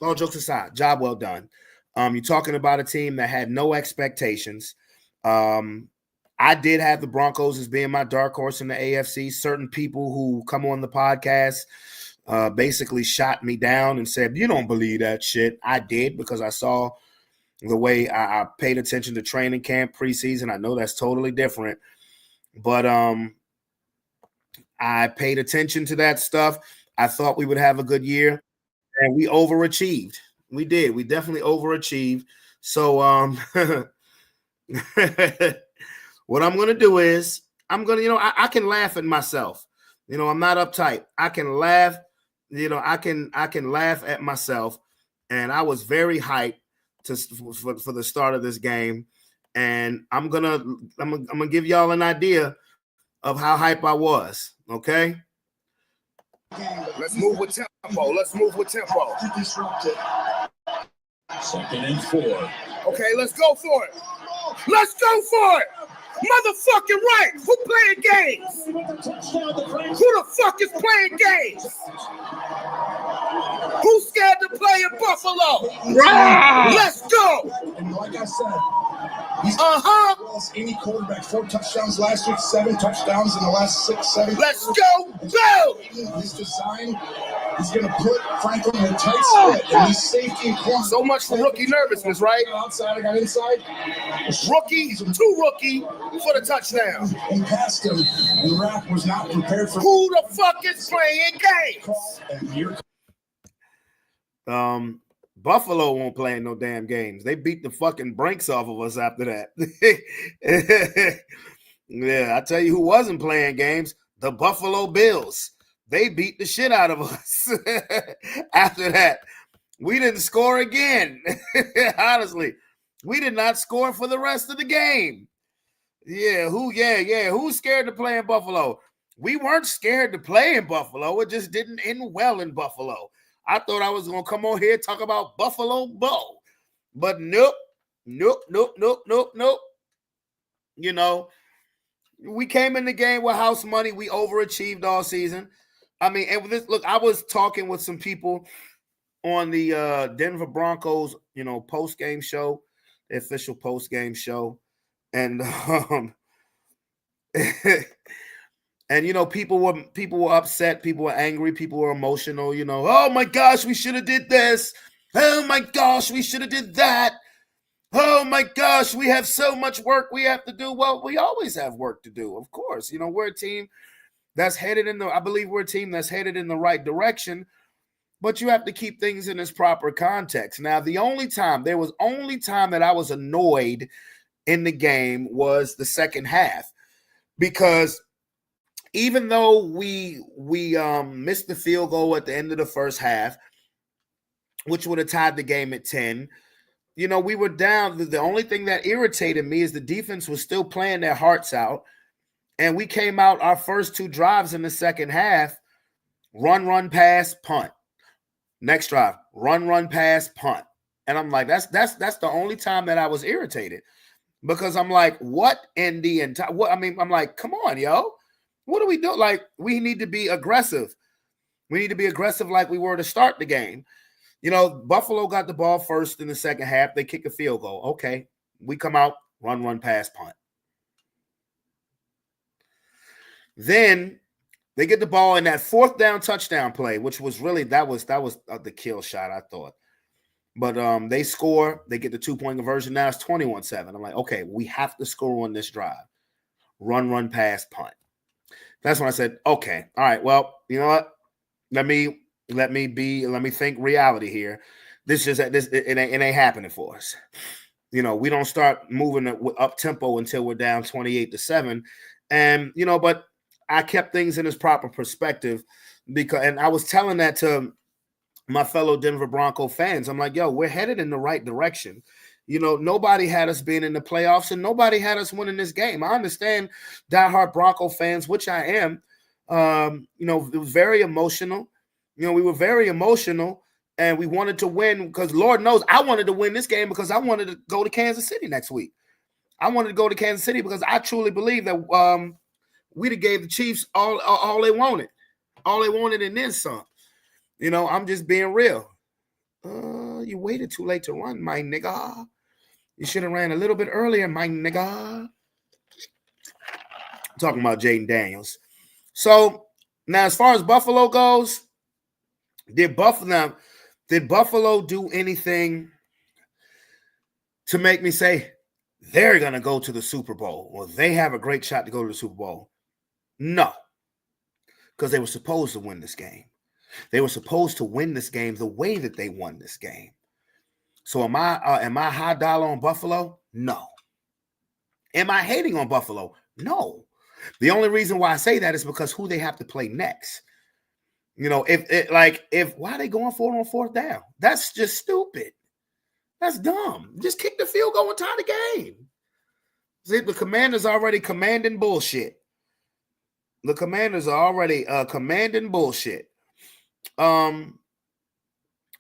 All jokes aside, job well done. You're talking about a team that had no expectations. I did have the Broncos as being my dark horse in the AFC. Certain people who come on the podcast basically shot me down and said, you don't believe that shit. I did, because I saw the way I paid attention to training camp, preseason. I know that's totally different. But I paid attention to that stuff. I thought we would have a good year, and we overachieved. We did. We definitely overachieved. So what I'm going to do is I'm going to, I can laugh at myself. I'm not uptight. I can laugh. I can laugh at myself. And I was very hyped for the start of this game. And I'm gonna give y'all an idea of how hype I was. Okay. Let's move with tempo. Second and 4. Okay, let's go for it. Motherfucking right. Who playing games? Who the fuck is playing games? Who's scared to play in Buffalo? Let's go. And like I said, he's as any quarterback. 4 touchdowns last week, 7 touchdowns in the last 6, 7. Let's go. Go. His design is going to put Franklin in a tight split, and he's safety and corner. So much for rookie nervousness, right? Outside, I got inside. Rookie for the touchdown. And past him, and Rapp was not prepared for. Who the fuck is playing games? Buffalo won't play in no damn games. They beat the fucking brakes off of us after that. Yeah, I tell you who wasn't playing games, the Buffalo Bills. They beat the shit out of us. After that, we didn't score again. Honestly, we did not score for the rest of the game. Who's scared to play in Buffalo? We weren't scared to play in Buffalo. It just didn't end well in Buffalo. I thought I was going to come on here and talk about Buffalo Bull. But nope. We came in the game with house money. We overachieved all season. I mean, and this, look, I was talking with some people on the Denver Broncos, post-game show, the official post-game show. And and people were upset, people were angry, people were emotional, oh my gosh, we should have did this. Oh my gosh, we should have did that. Oh my gosh, we have so much work we have to do. Well, we always have work to do, of course. We're a team that's headed I believe we're a team that's headed in the right direction, but you have to keep things in its proper context. Now, there was only time that I was annoyed in the game was the second half, because even though we missed the field goal at the end of the first half, which would have tied the game at 10, we were down. The only thing that irritated me is the defense was still playing their hearts out. And we came out our first 2 drives in the second half, run, pass, punt. Next drive, run, pass, punt. And I'm like, that's the only time that I was irritated, because I'm like, what in the entire, I'm like, come on, yo. What do we do? Like, we need to be aggressive. We need to be aggressive like we were to start the game. Buffalo got the ball first in the second half. They kick a field goal. Okay. We come out, run, pass, punt. Then they get the ball in that 4th down touchdown play, which was really, that was the kill shot, I thought. But they score. They get the 2-point conversion. Now it's 21-7. I'm like, okay, we have to score on this drive. Run, pass, punt. That's when I said, okay, all right, well, you know what? Let me think reality here. It ain't happening for us. We don't start moving up tempo until we're down 28-7. And, but I kept things in its proper perspective, and I was telling that to my fellow Denver Bronco fans. I'm like, yo, we're headed in the right direction. Nobody had us being in the playoffs, and nobody had us winning this game. I understand diehard Bronco fans, which I am. It was very emotional. We were very emotional and we wanted to win because Lord knows I wanted to win this game because I wanted to go to Kansas City next week. I wanted to go to Kansas City because I truly believe that we'd have gave the Chiefs all they wanted and then some. You know, I'm just being real. You waited too late to run, my nigga. You should have ran a little bit earlier, my nigga. I'm talking about Jaden Daniels. So now, as far as Buffalo goes, did Buffalo do anything to make me say they're going to go to the Super Bowl or they have a great shot to go to the Super Bowl? No, because they were supposed to win this game. They were supposed to win this game the way that they won this game. So am I high dollar on Buffalo? No. Am I hating on Buffalo? No. The only reason why I say that is because who they have to play next. You know, if why are they going for it on fourth down? That's just stupid. That's dumb. Just kick the field goal and tie the game. See, the Commanders already commanding bullshit. The Commanders are already commanding bullshit.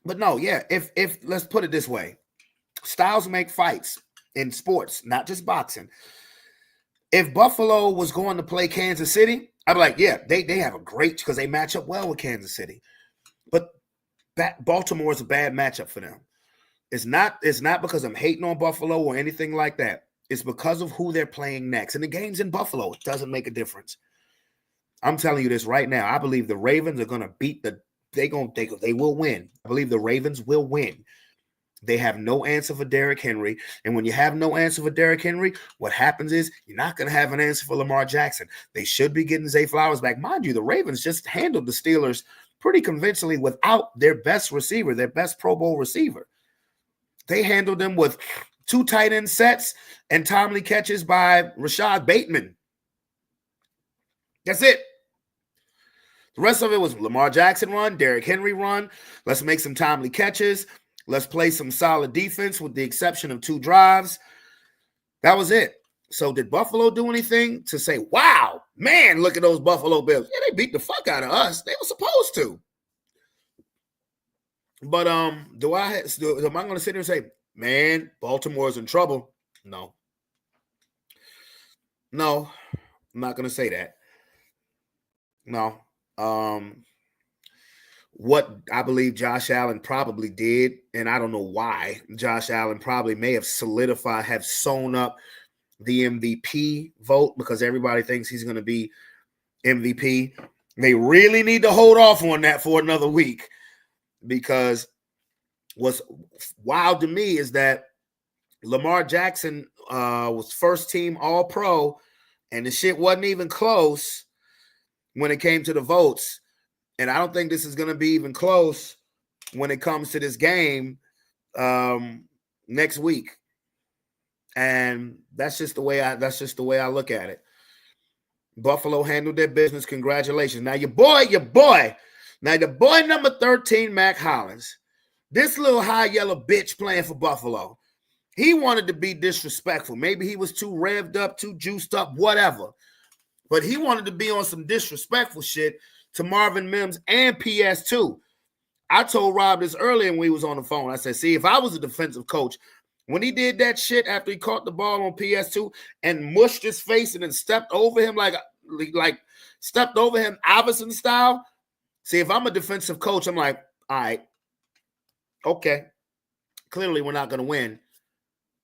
But no, yeah, if let's put it this way. Styles make fights in sports, not just boxing. If Buffalo was going to play Kansas City, I'd be like, yeah, they have a great, because they match up well with Kansas City. But Baltimore is a bad matchup for them. It's not because I'm hating on Buffalo or anything like that. It's because of who they're playing next. And the game's in Buffalo. It doesn't make a difference. I'm telling you this right now. I believe the Ravens are going to beat they will win. I believe the Ravens will win. They have no answer for Derrick Henry. And when you have no answer for Derrick Henry, what happens is you're not going to have an answer for Lamar Jackson. They should be getting Zay Flowers back. Mind you, the Ravens just handled the Steelers pretty convincingly without their best receiver, their best Pro Bowl receiver. They handled them with 2 tight end sets and timely catches by Rashad Bateman. That's it. The rest of it was Lamar Jackson run, Derrick Henry run. Let's make some timely catches. Let's play some solid defense with the exception of 2 drives. That was it. So did Buffalo do anything to say, wow, man, look at those Buffalo Bills? Yeah, they beat the fuck out of us. They were supposed to. But am I going to sit here and say, man, Baltimore's in trouble? No. No, I'm not going to say that. No. What I believe Josh Allen probably did, and I don't know why, Josh Allen probably may have solidified, have sewn up the MVP vote because everybody thinks he's going to be MVP. They really need to hold off on that for another week because what's wild to me is that Lamar Jackson was first team All-Pro, and the shit wasn't even close when it came to the votes. And I don't think this is going to be even close when it comes to this game next week. And that's just the way I look at it. Buffalo handled their business. Congratulations. Now your boy. Now the boy number 13, Mac Hollins. This little high yellow bitch playing for Buffalo. He wanted to be disrespectful. Maybe he was too revved up, too juiced up, whatever. But he wanted to be on some disrespectful shit to Marvin Mims and PS2. I told Rob this earlier when we was on the phone. I said, see, if I was a defensive coach, when he did that shit after he caught the ball on PS2 and mushed his face and then stepped over him like stepped over him Iverson style. See, if I'm a defensive coach, I'm like, all right, okay. Clearly we're not going to win.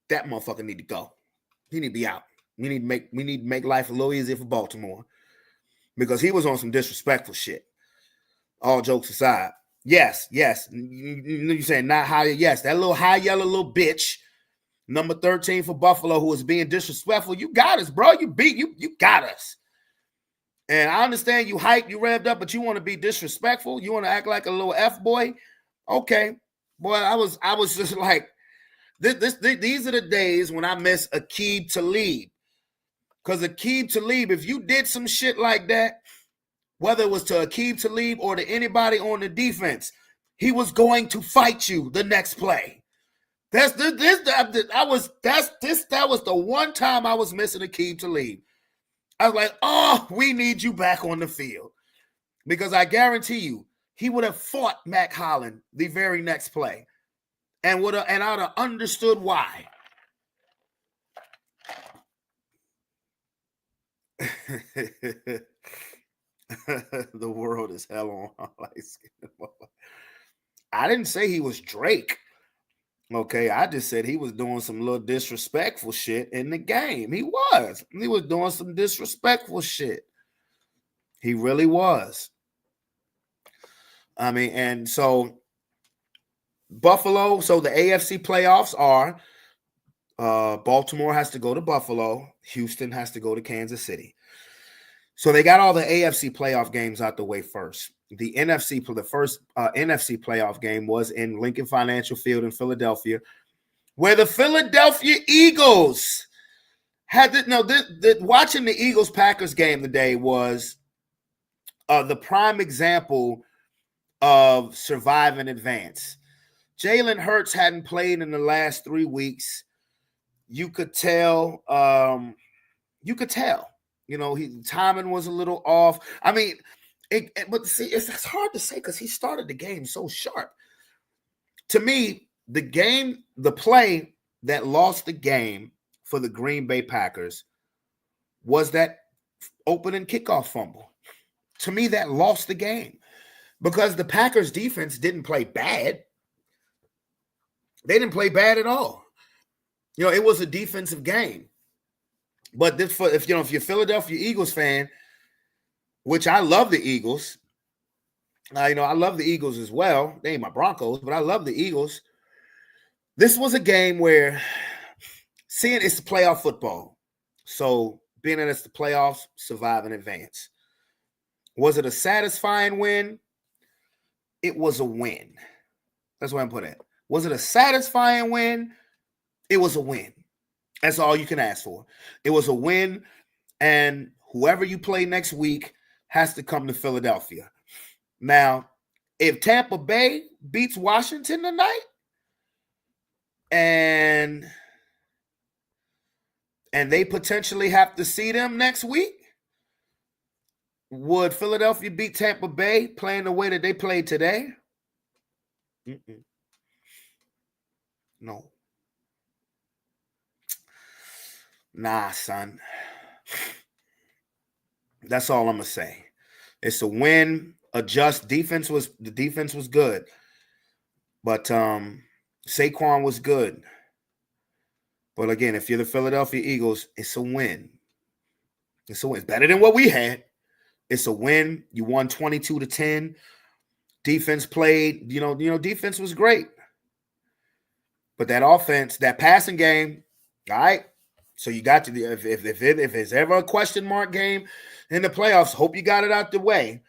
That motherfucker need to go. He need to be out. We need to make life a little easier for Baltimore. Because he was on some disrespectful shit. All jokes aside. Yes. You're saying not high. Yes, that little high yellow little bitch, number 13 for Buffalo, who was being disrespectful. You got us, bro. You got us. And I understand you hyped, you revved up, but you want to be disrespectful. You want to act like a little F boy. Okay. Boy, I was just like, these are the days when I miss Aqib Talib. Because Aqib Talib, if you did some shit like that, whether it was to Aqib Talib or to anybody on the defense, he was going to fight you the next play. That was the one time I was missing Aqib Talib. I was like, oh, we need you back on the field. Because I guarantee you, he would have fought Mac Holland the very next play, and I'd have understood why. The world is hell on light skin. I didn't say he was Drake. Okay, I just said he was doing some little disrespectful shit in the game. He was doing some disrespectful shit. He really was. I mean, and so Buffalo, so the AFC playoffs are Baltimore has to go to Buffalo, Houston has to go to Kansas City. So they got all the AFC playoff games out the way first. The first NFC playoff game was in Lincoln Financial Field in Philadelphia, where the Philadelphia Eagles had watching the Eagles-Packers game today was the prime example of survive and advance. Jalen Hurts hadn't played in the last 3 weeks. You could tell. Timing was a little off. I mean, but see, it's hard to say because he started the game so sharp. To me, the play that lost the game for the Green Bay Packers was that opening kickoff fumble. To me, that lost the game because the Packers defense didn't play bad. They didn't play bad at all. It was a defensive game. But if you're a Philadelphia Eagles fan, which I love the Eagles, I love the Eagles as well. They ain't my Broncos, but I love the Eagles. This was a game where seeing it's the playoff football. So being that it's the playoffs, survive and advance. Was it a satisfying win? It was a win. That's what I'm putting it. Was it a satisfying win? It was a win. That's all you can ask for. It was a win, and whoever you play next week has to come to Philadelphia. Now, if Tampa Bay beats Washington tonight, and they potentially have to see them next week, would Philadelphia beat Tampa Bay playing the way that they played today? No. Nah, son. That's all I'm gonna say. It's a win. Adjust. The defense was good. But Saquon was good. But again, if you're the Philadelphia Eagles, it's a win. It's a win. It's better than what we had. It's a win. You won 22-10. Defense played, defense was great. But that offense, that passing game, all right. So you got to if it's ever a question mark game in the playoffs, hope you got it out the way.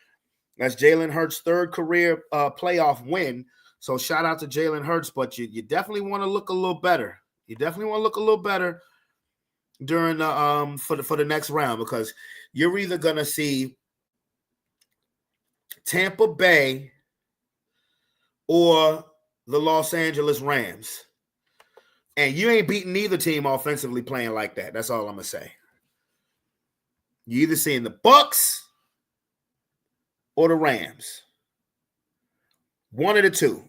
That's Jalen Hurts' third career playoff win. So shout out to Jalen Hurts, but you definitely want to look a little better. You definitely want to look a little better during the for the next round, because you're either gonna see Tampa Bay or the Los Angeles Rams. And you ain't beating neither team offensively playing like that. That's all I'm going to say. You either seeing the Bucks or the Rams. One of the two.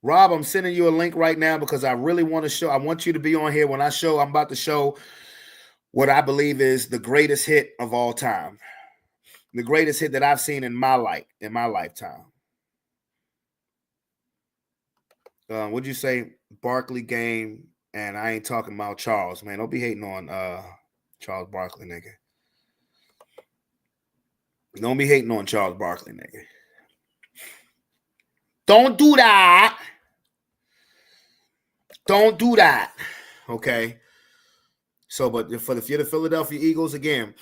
Rob, I'm sending you a link right now because I really want to show. I want you to be on here when I show. I'm about to show what I believe is the greatest hit of all time. The greatest hit that I've seen in my lifetime. What'd you say? Barkley game, and I ain't talking about Charles, man. Don't be hating on Charles Barkley, nigga. Don't be hating on Charles Barkley, nigga. Don't do that. Don't do that. Okay. So, but if you're the Philadelphia Eagles, again,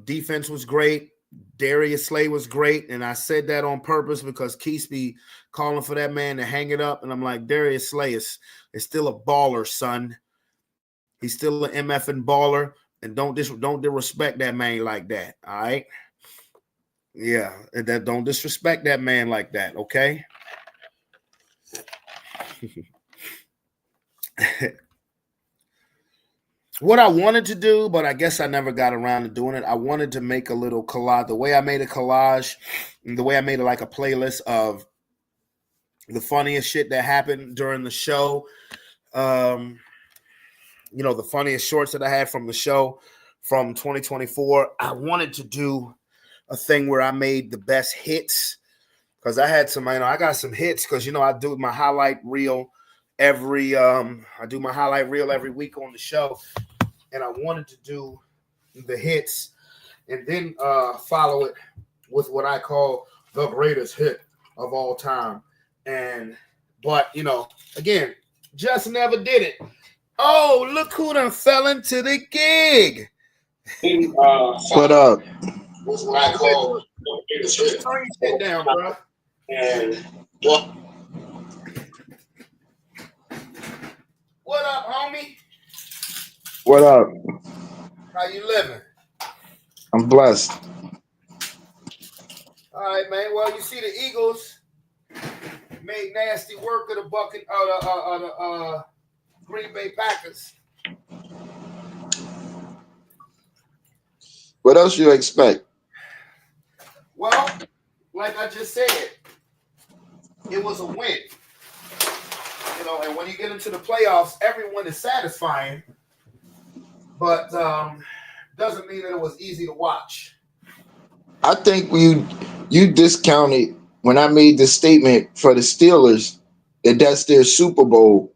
defense was great. Darius Slay was great, and I said that on purpose because Keith be calling for that man to hang it up, and I'm like, Darius Slay is still a baller, son. He's still an MFing baller, and don't disrespect that man like that, all right? Yeah, and don't disrespect that man like that, okay? what I wanted to do, but I guess I never got around to doing it. I wanted to make a little collage. The way I made a collage, the way I made it like a playlist of the funniest shit that happened during the show. You know, the funniest shorts that I had from the show from 2024. I wanted to do a thing where I made the best hits because I had some, I got some hits because, I do my highlight reel every week on the show. And I wanted to do the hits and then follow it with what I call the greatest hit of all time. But again, just never did it. Oh, look who done fell into the gig. What up? Was what I call the greatest hit. Turn your shit down, bro. And what up, homie? What up? How you living? I'm blessed. All right, man. Well, you see the Eagles made nasty work of the Green Bay Packers. What else you expect? Well, like I just said, it was a win. And when you get into the playoffs, everyone is satisfying, but doesn't mean that it was easy to watch. I think you discounted when I made the statement for the Steelers that that's their Super Bowl.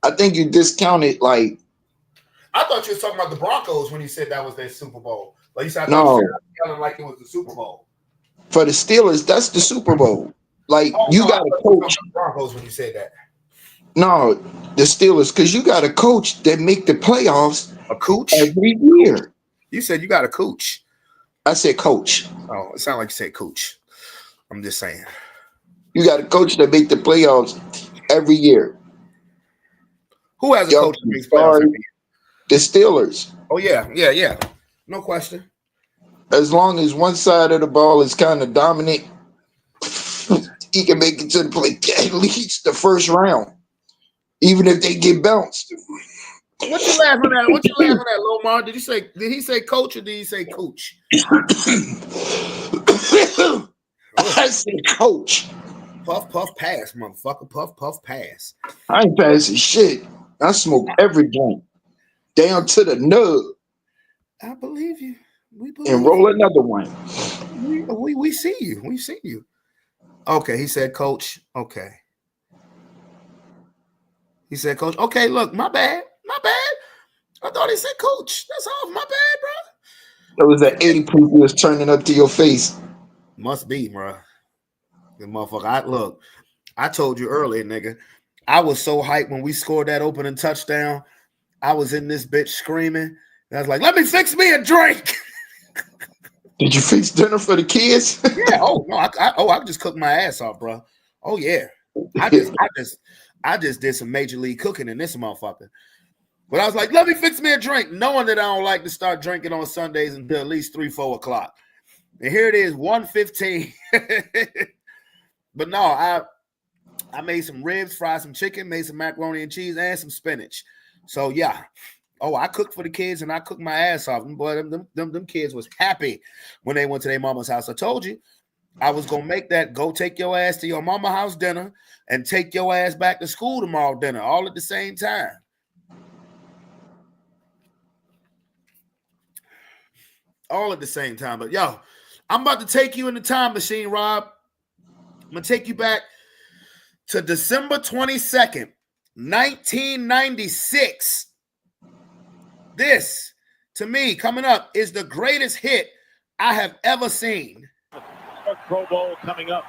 I think you discounted like. I thought you were talking about the Broncos when you said that was their Super Bowl. Like you said, No. You yelling like it was the Super Bowl. For the Steelers, that's the Super Bowl. Like you got a coach. The Broncos when you said that. No, the Steelers, because you got a coach that make the playoffs. A coach every year. You said you got a coach. I said coach. Oh, it sounded like you said coach. I'm just saying. You got a coach that make the playoffs every year. Who has a coach that makes playoffs every year? The Steelers. Oh, yeah. No question. As long as one side of the ball is kind of dominant, he can make it to the play at least the first round, even if they get bounced. What you laughing at? Lomar? Did he say coach or did he say coach? I said coach. Puff, puff, pass, motherfucker. Puff, puff, pass. I ain't passing shit. I smoke every joint down to the nub. I believe you. And roll another one. We see you. We see you. Okay, he said coach. Okay. He said coach. Okay, look, my bad. I thought he said coach. That's all. My bad, bro. That was that 80 proof was turning up to your face. Must be, bro. The motherfucker. I told you earlier, nigga. I was so hyped when we scored that opening touchdown. I was in this bitch screaming. And I was like, let me fix me a drink. Did you fix dinner for the kids? Yeah. Oh no. I just cooked my ass off, bro. Oh yeah. I just did some major league cooking in this motherfucker. But I was like, let me fix me a drink, knowing that I don't like to start drinking on Sundays until at least 3-4 o'clock. And here it is, 1:15. But no, I made some ribs, fried some chicken, made some macaroni and cheese, and some spinach. So yeah. Oh, I cooked for the kids and I cooked my ass off. Boy, them kids was happy when they went to their mama's house. I told you I was gonna make that go take your ass to your mama house dinner and take your ass back to school tomorrow dinner, all at the same time. All at the same time. But yo, I'm about to take you in the time machine, Rob. I'm gonna take you back to December 22nd, 1996. This, to me, coming up, is the greatest hit I have ever seen. Pro Bowl coming up.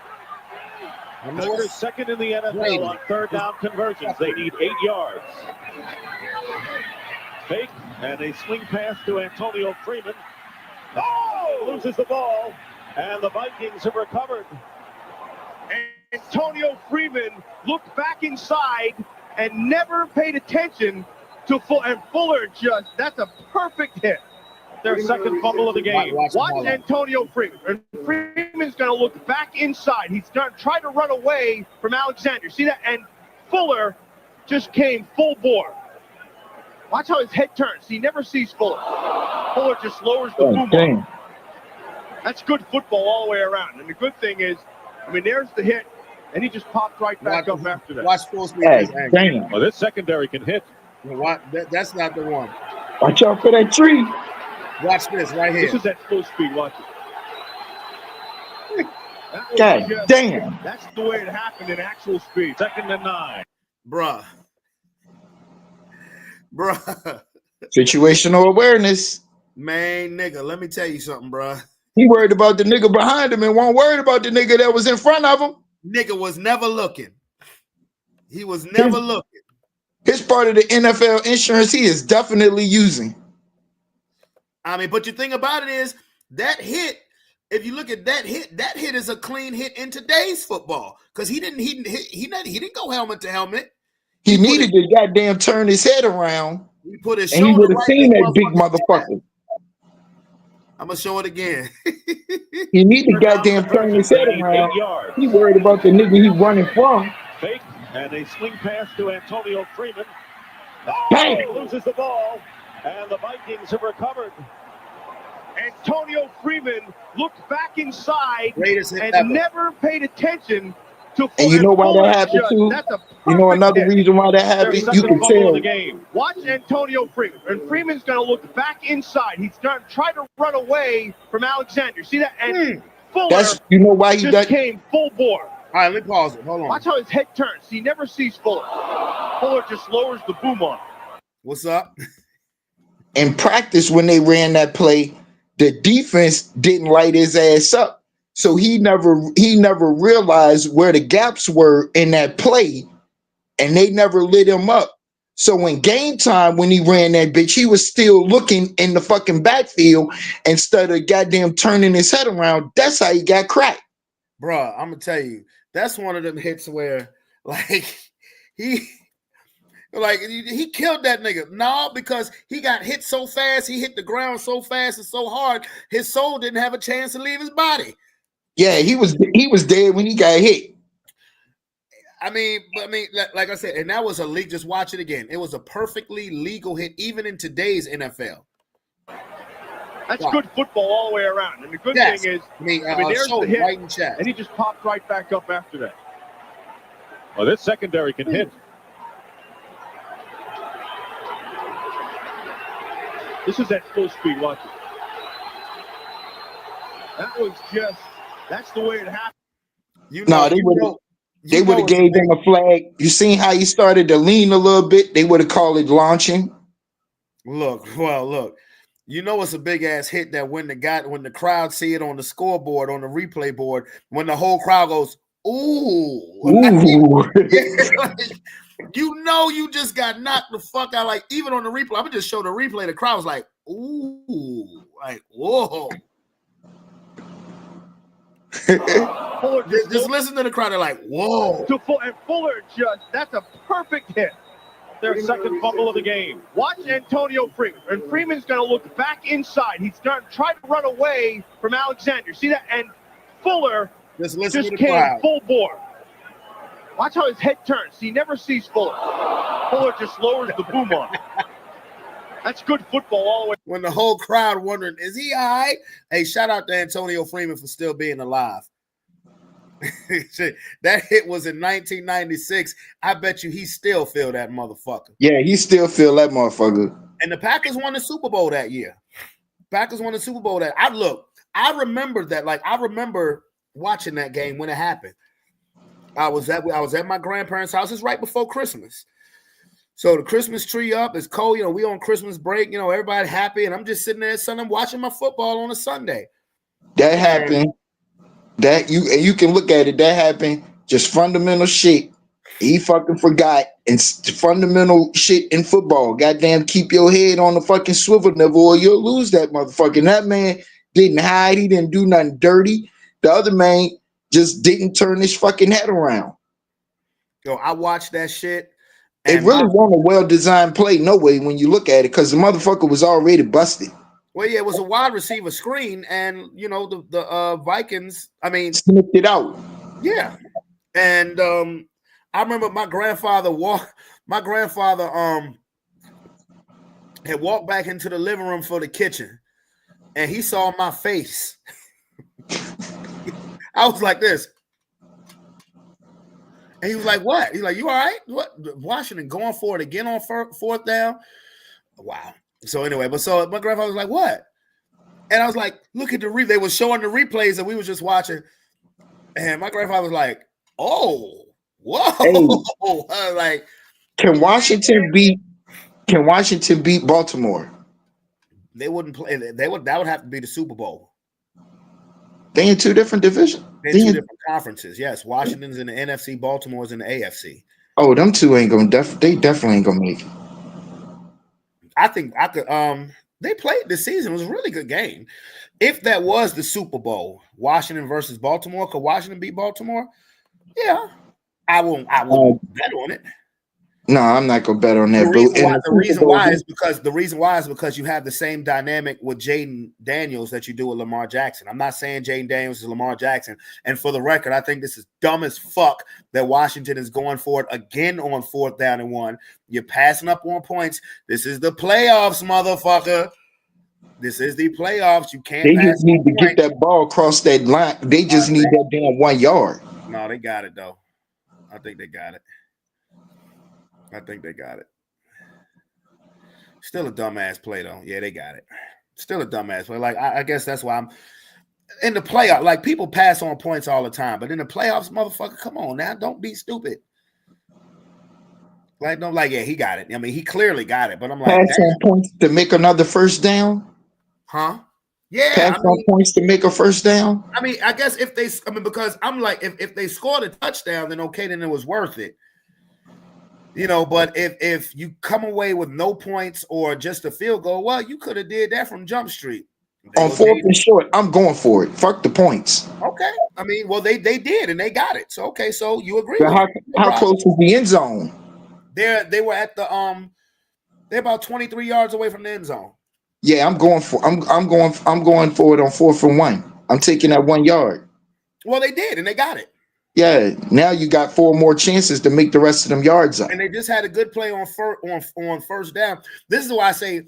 They're second in the NFL on third down conversions. They need 8 yards. Fake, and a swing pass to Antonio Freeman. Oh! Loses the ball, and the Vikings have recovered. Antonio Freeman looked back inside and never paid attention to Fuller that's a perfect hit. Their second fumble of the game. Watch Antonio Freeman. And Freeman's going to look back inside. He's going to try to run away from Alexander. See that? And Fuller just came full bore. Watch how his head turns. He never sees Fuller. Fuller just lowers the boom on. That's good football all the way around. And the good thing is, I mean, there's the hit, and he just popped right back up after that. Watch full speed. Damn. Well, this secondary can hit. That's not the one. Watch out for that tree. Watch this right here. This is at full speed. Watch it. God damn. That's the way it happened in actual speed. 2nd and 9. Bruh. Situational awareness. Man, nigga, let me tell you something, bruh. He worried about the nigga behind him and wasn't worried about the nigga that was in front of him. Nigga was never looking. He was never looking. His part of the NFL insurance he is definitely using. I mean, but the thing about it is that hit, if you look at that hit is a clean hit in today's football. Because he didn't go helmet to helmet. He needed to goddamn turn his head around. He put his and he shoulder would have right seen in that big motherfucker. I'm gonna show it again. He need to goddamn turn his head around. He worried about the nigga he running from. Fake, and a swing pass to Antonio Freeman. Bang! He loses the ball, and the Vikings have recovered. Antonio Freeman looked back inside Greatest hit and ever. never paid attention to. And you know why that happened too? You know another reason why that happened? You can tell. The game. Watch Antonio Freeman. And Freeman's going to look back inside. He's going to try to run away from Alexander. See that? And Fuller That's you know why he just came full bore. All right, let me pause it. Hold on. Watch how his head turns. He never sees Fuller. Fuller just lowers the boom on. What's up? In practice, when they ran that play, the defense didn't light his ass up. So he never realized where the gaps were in that play, and they never lit him up. So in game time, when he ran that bitch, he was still looking in the fucking backfield instead of goddamn turning his head around. That's how he got cracked. Bruh, I'm gonna tell you, that's one of them hits where like he killed that nigga. No, because he got hit so fast, he hit the ground so fast and so hard, his soul didn't have a chance to leave his body. Yeah, he was dead when he got hit. I mean, like I said, and that was a league. Just watch it again. It was a perfectly legal hit, even in today's NFL. That's good football all the way around. And the good thing is, there's the hit, right in chest. and he just popped right back up after that. Well, this secondary can hit. This is at full speed. Watch it. That's the way it happened. They would have gave him a flag. You seen how he started to lean a little bit? They would have called it launching. Look. You know it's a big ass hit that when the crowd see it on the scoreboard, on the replay board, when the whole crowd goes, ooh. You know you just got knocked the fuck out. Like, even on the replay, I'm gonna just show the replay. The crowd was like, ooh, like, whoa. just listen to the crowd. They're like, whoa. And Fuller that's a perfect hit. Their second fumble of the game. Watch Antonio Freeman. And Freeman's going to look back inside. He's going to try to run away from Alexander. See that? And Fuller just came full bore. Watch how his head turns. He never sees Fuller. Fuller just lowers the boom on. That's good football all the way. When the whole crowd wondering, is he all right? Hey, shout out to Antonio Freeman for still being alive. That hit was in 1996. I bet you he still feel that motherfucker. Yeah, he still feel that motherfucker. And the Packers won the Super Bowl that year. I remember that. Like, I remember watching that game when it happened. I was at my grandparents' house. It's right before Christmas. So the Christmas tree up, it's cold, we on Christmas break, everybody happy, and I'm just sitting there I'm watching my football on a Sunday. That happened. That you can look at it, that happened. Just fundamental shit. He fucking forgot. It's fundamental shit in football. Goddamn, keep your head on the fucking swivel, never, or you'll lose that motherfucker. And that man didn't hide, he didn't do nothing dirty. The other man just didn't turn his fucking head around. I watched that shit. It really wasn't a well-designed play, no way, when you look at it, because the motherfucker was already busted. Well, yeah, it was a wide receiver screen, and the Vikings, snipped it out. Yeah, and I remember my grandfather had walked back into the living room for the kitchen, and he saw my face. I was like this. And he was like, what? He's like, you all right? What? Washington going for it again on fourth down? Wow. So anyway, so my grandfather was like, what? And I was like, look at the they were showing the replays that we was just watching. And my grandfather was like, oh, whoa. Hey, I was like, can Washington beat Baltimore? They wouldn't play. That would have to be the Super Bowl. They in two different divisions. They're in two different conferences. Yes, Washington's in the NFC, Baltimore's in the AFC. Oh, them two ain't gonna they definitely ain't gonna make it. I think I could. They played this season. It was a really good game. If that was the Super Bowl, Washington versus Baltimore, could Washington beat Baltimore? Yeah, I won't bet on it. No, I'm not gonna bet on that. The reason why is because you have the same dynamic with Jaden Daniels that you do with Lamar Jackson. I'm not saying Jaden Daniels is Lamar Jackson. And for the record, I think this is dumb as fuck that Washington is going for it again on 4th down and 1. You're passing up on points. This is the playoffs, motherfucker. This is the playoffs. You can't. They just need to get that ball across that line. They just need that damn 1 yard. No, they got it though. I think they got it. Still a dumbass play, though. Yeah, they got it. Still a dumbass play. Like, I guess that's why I'm in the playoff. Like, people pass on points all the time, but in the playoffs, motherfucker, come on now. Don't be stupid. Like, no, like, yeah, he got it. I mean, he clearly got it, but I'm like, pass on points to make another first down? Huh? Yeah. Pass on points to make a first down? I mean, I guess because I'm like, if they scored a touchdown, then okay, then it was worth it. You know, but if you come away with no points or just a field goal, well, you could have did that from Jump Street. On 4th and short, I'm going for it. Fuck the points. Okay. I mean, well, they did and they got it. So okay, so you agree. But how close was the end zone? They were at the they're about 23 yards away from the end zone. Yeah, I'm going for it on 4th and 1. I'm taking that 1 yard. Well, they did and they got it. Yeah, now you got 4 more chances to make the rest of them yards up. And they just had a good play on first down. This is why I say,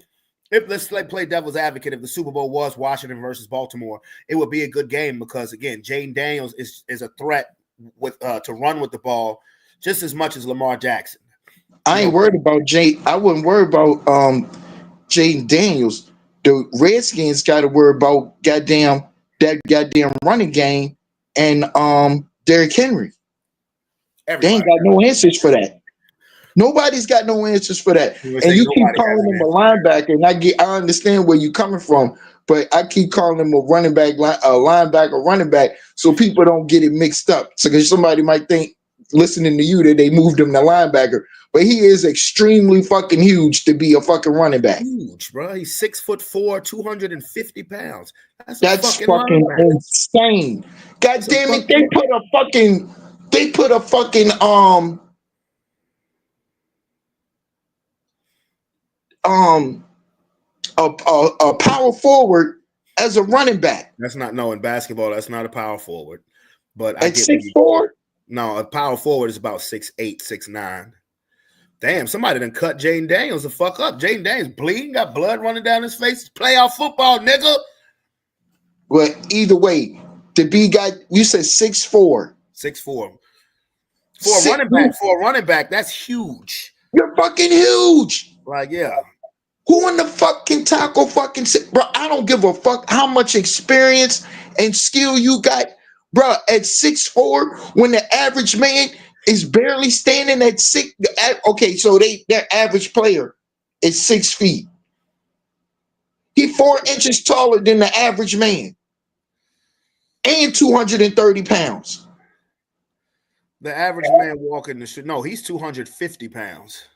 let's play devil's advocate. If the Super Bowl was Washington versus Baltimore, it would be a good game because again, Jaden Daniels is a threat with to run with the ball just as much as Lamar Jackson. I ain't worried about I wouldn't worry about Jaden Daniels. The Redskins got to worry about that goddamn running game and Derrick Henry. They ain't got no answers for that. Nobody's got no answers for that. And you keep calling him a linebacker, and I understand where you're coming from, but I keep calling him a running back, a linebacker, running back, so people don't get it mixed up. So because somebody might think, listening to you, that they moved him to linebacker, but he is extremely fucking huge to be a fucking running back. Huge, bro. He's 6'4", 250 pounds. That's fucking insane. God damn it! They put a fucking a power forward as a running back. That's not in basketball. That's not a power forward. But at 6'4". No, a power forward is about 6'8", 6'9". Damn, somebody done cut Jaden Daniels the fuck up. Jaden Daniels bleeding, got blood running down his face. Playoff football, nigga. Well, either way, the B guy, you said 6'4". 6'4". For a running back, that's huge. You're fucking huge. Like, yeah. Who in the fuck can tackle fucking bro? I don't give a fuck how much experience and skill you got, bro. At 6'4", when the average man is barely standing at 6. Okay, so their average player is 6 feet. He's 4 inches taller than the average man, and 230 pounds. The average man walking the shit. No, he's 250 pounds.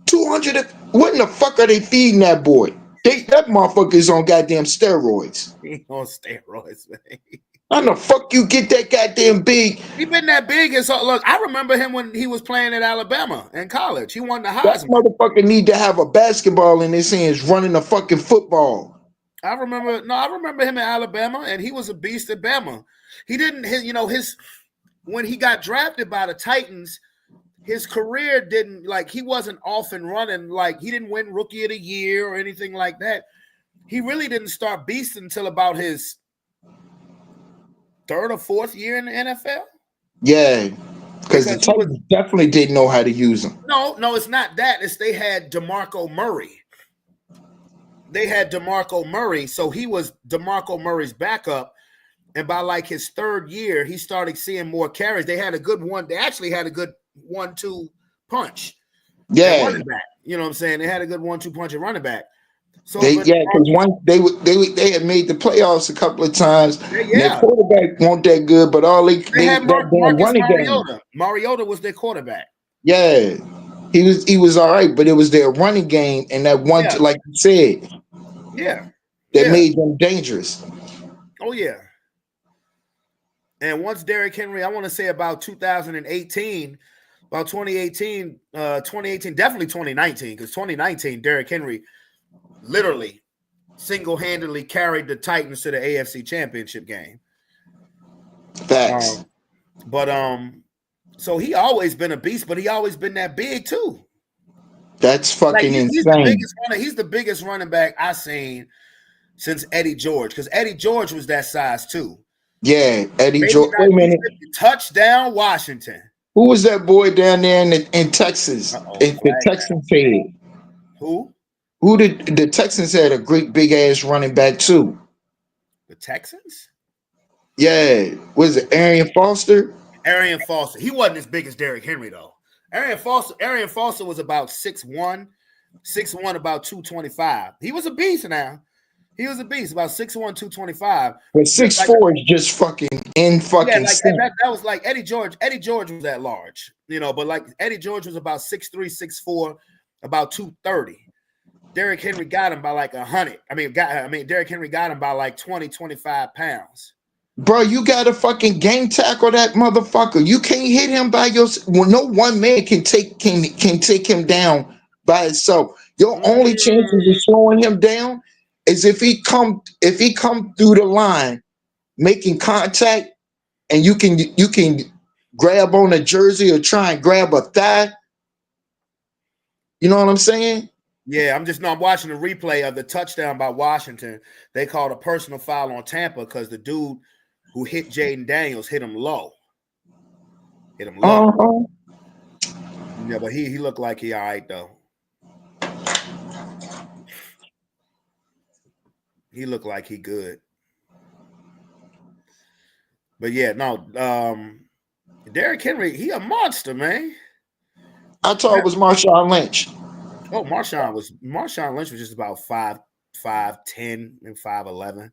200. What in the fuck are they feeding that boy? That motherfucker is on goddamn steroids. He on steroids, man. How the fuck you get that goddamn big? He been that big, and so look, I remember him when he was playing at Alabama in college. He won the Heisman. That motherfucker need to have a basketball in his hands, running a fucking football. I remember him in Alabama, and he was a beast at Bama. He didn't, when he got drafted by the Titans, his career didn't he wasn't off and running. Like he didn't win Rookie of the Year or anything like that. He really didn't start beasting until about his third or fourth year in the NFL. Yeah, because the Titans definitely didn't know how to use him. No, it's not that. It's they had DeMarco Murray. So he was DeMarco Murray's backup. And by like his third year, he started seeing more carries. They had a good one. They actually had a good 1-2 punch. Yeah. Running back. You know what I'm saying? They had a good 1-2 punch at running back. So because they had made the playoffs a couple of times. Their quarterback weren't that good, but all they had that damn running Mariota. game. Mariota was their quarterback. Yeah. He was all right, but it was their running game and that one, like you said. Yeah. That made them dangerous. Oh, yeah. And once Derrick Henry, I want to say about 2018, about 2018, definitely 2019, because 2019, Derrick Henry literally single-handedly carried the Titans to the AFC Championship game. Facts. So he always been a beast, but he always been that big too. That's fucking insane. He's the biggest running back I've seen since Eddie George, because Eddie George was that size too. Yeah, Eddie George. Wait a minute. Touchdown, Washington. Who was that boy down there in Texas? The Texans had. Who? Who did the Texans had a great big ass running back too? The Texans? Yeah. Was it Arian Foster? Arian Foster. He wasn't as big as Derrick Henry though. Arian Foster was about 6'1", about 225. He was a beast now. He was a beast, about 6'1", 225. But 6'4" is just fucking that was like Eddie George. Eddie George was that large, but like Eddie George was about 6'3", 6'4", about 230. Derrick Henry got him by like 100. Derrick Henry got him by like 20, 25 pounds. Bro, you got to fucking game tackle that motherfucker. You can't hit him by yourself. Well, no one man can take him down by himself. Your only chances of slowing him down is if he come through the line, making contact, and you can grab on a jersey or try and grab a thigh. You know what I'm saying? Yeah, I'm watching the replay of the touchdown by Washington. They called a personal foul on Tampa because the dude who hit Jaden Daniels hit him low. Yeah, but he looked like he all right though. He looked like he good. But yeah, no, Derrick Henry, he a monster, man. I thought it was Marshawn Lynch. Oh, Marshawn Lynch was just about 5'10" and 5'11".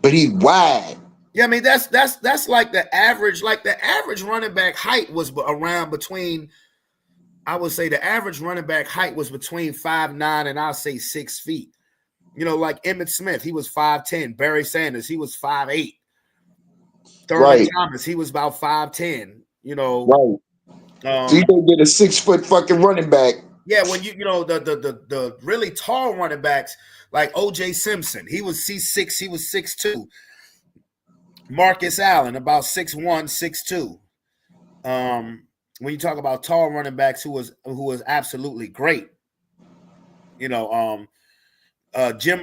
But he wide. Yeah, I mean that's like the average. Like the average running back height was around between. I would say the average running back height was between 5'9" and I'll say 6 feet. Like Emmitt Smith, he was 5'10". Barry Sanders, he was 5'8". Thurman Thomas, he was about 5'10". Right. So you don't get a 6 foot fucking running back. Yeah, when the really tall running backs like O.J. Simpson, he was 6'6", he was 6'2". Marcus Allen, about 6'1", 6'2". When you talk about tall running backs who was absolutely great, Jim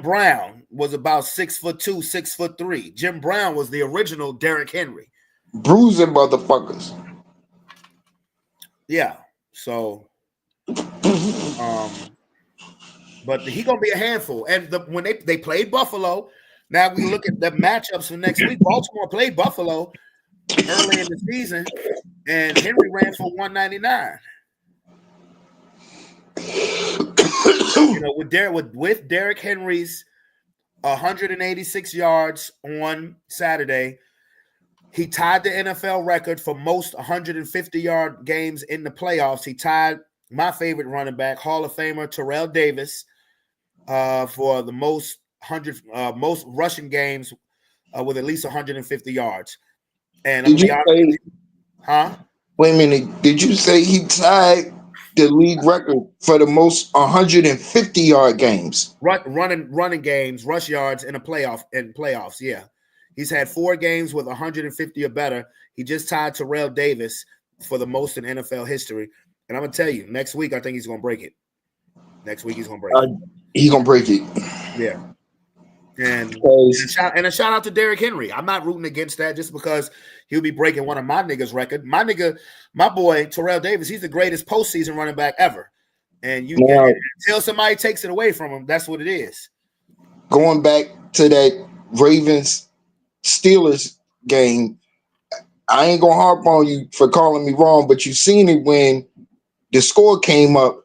Brown was about 6'2", 6'3". Jim Brown was the original Derrick Henry. Bruising motherfuckers. Yeah. So, but he gonna be a handful. And when they played Buffalo, now we look at the matchups for next week. Baltimore played Buffalo early in the season, and Henry ran for 199. With Derrick Henry's 186 yards on Saturday, he tied the NFL record for most 150-yard games in the playoffs. He tied my favorite running back, Hall of Famer Terrell Davis, for the most rushing games with at least 150 yards. And wait a minute. Did you say he tied the league record for the most 150-yard games? Running games, rush yards in playoffs. Yeah. He's had 4 games with 150 or better. He just tied Terrell Davis for the most in NFL history. And I'm gonna tell you, next week I think he's gonna break it. Next week he's gonna break it. He's gonna break it. Yeah. And a shout out to Derrick Henry. I'm not rooting against that just because he'll be breaking one of my niggas' record. My boy Terrell Davis, he's the greatest postseason running back ever. And until somebody takes it away from him, that's what it is. Going back to that Ravens Steelers game, I ain't gonna harp on you for calling me wrong, but you seen it when the score came up.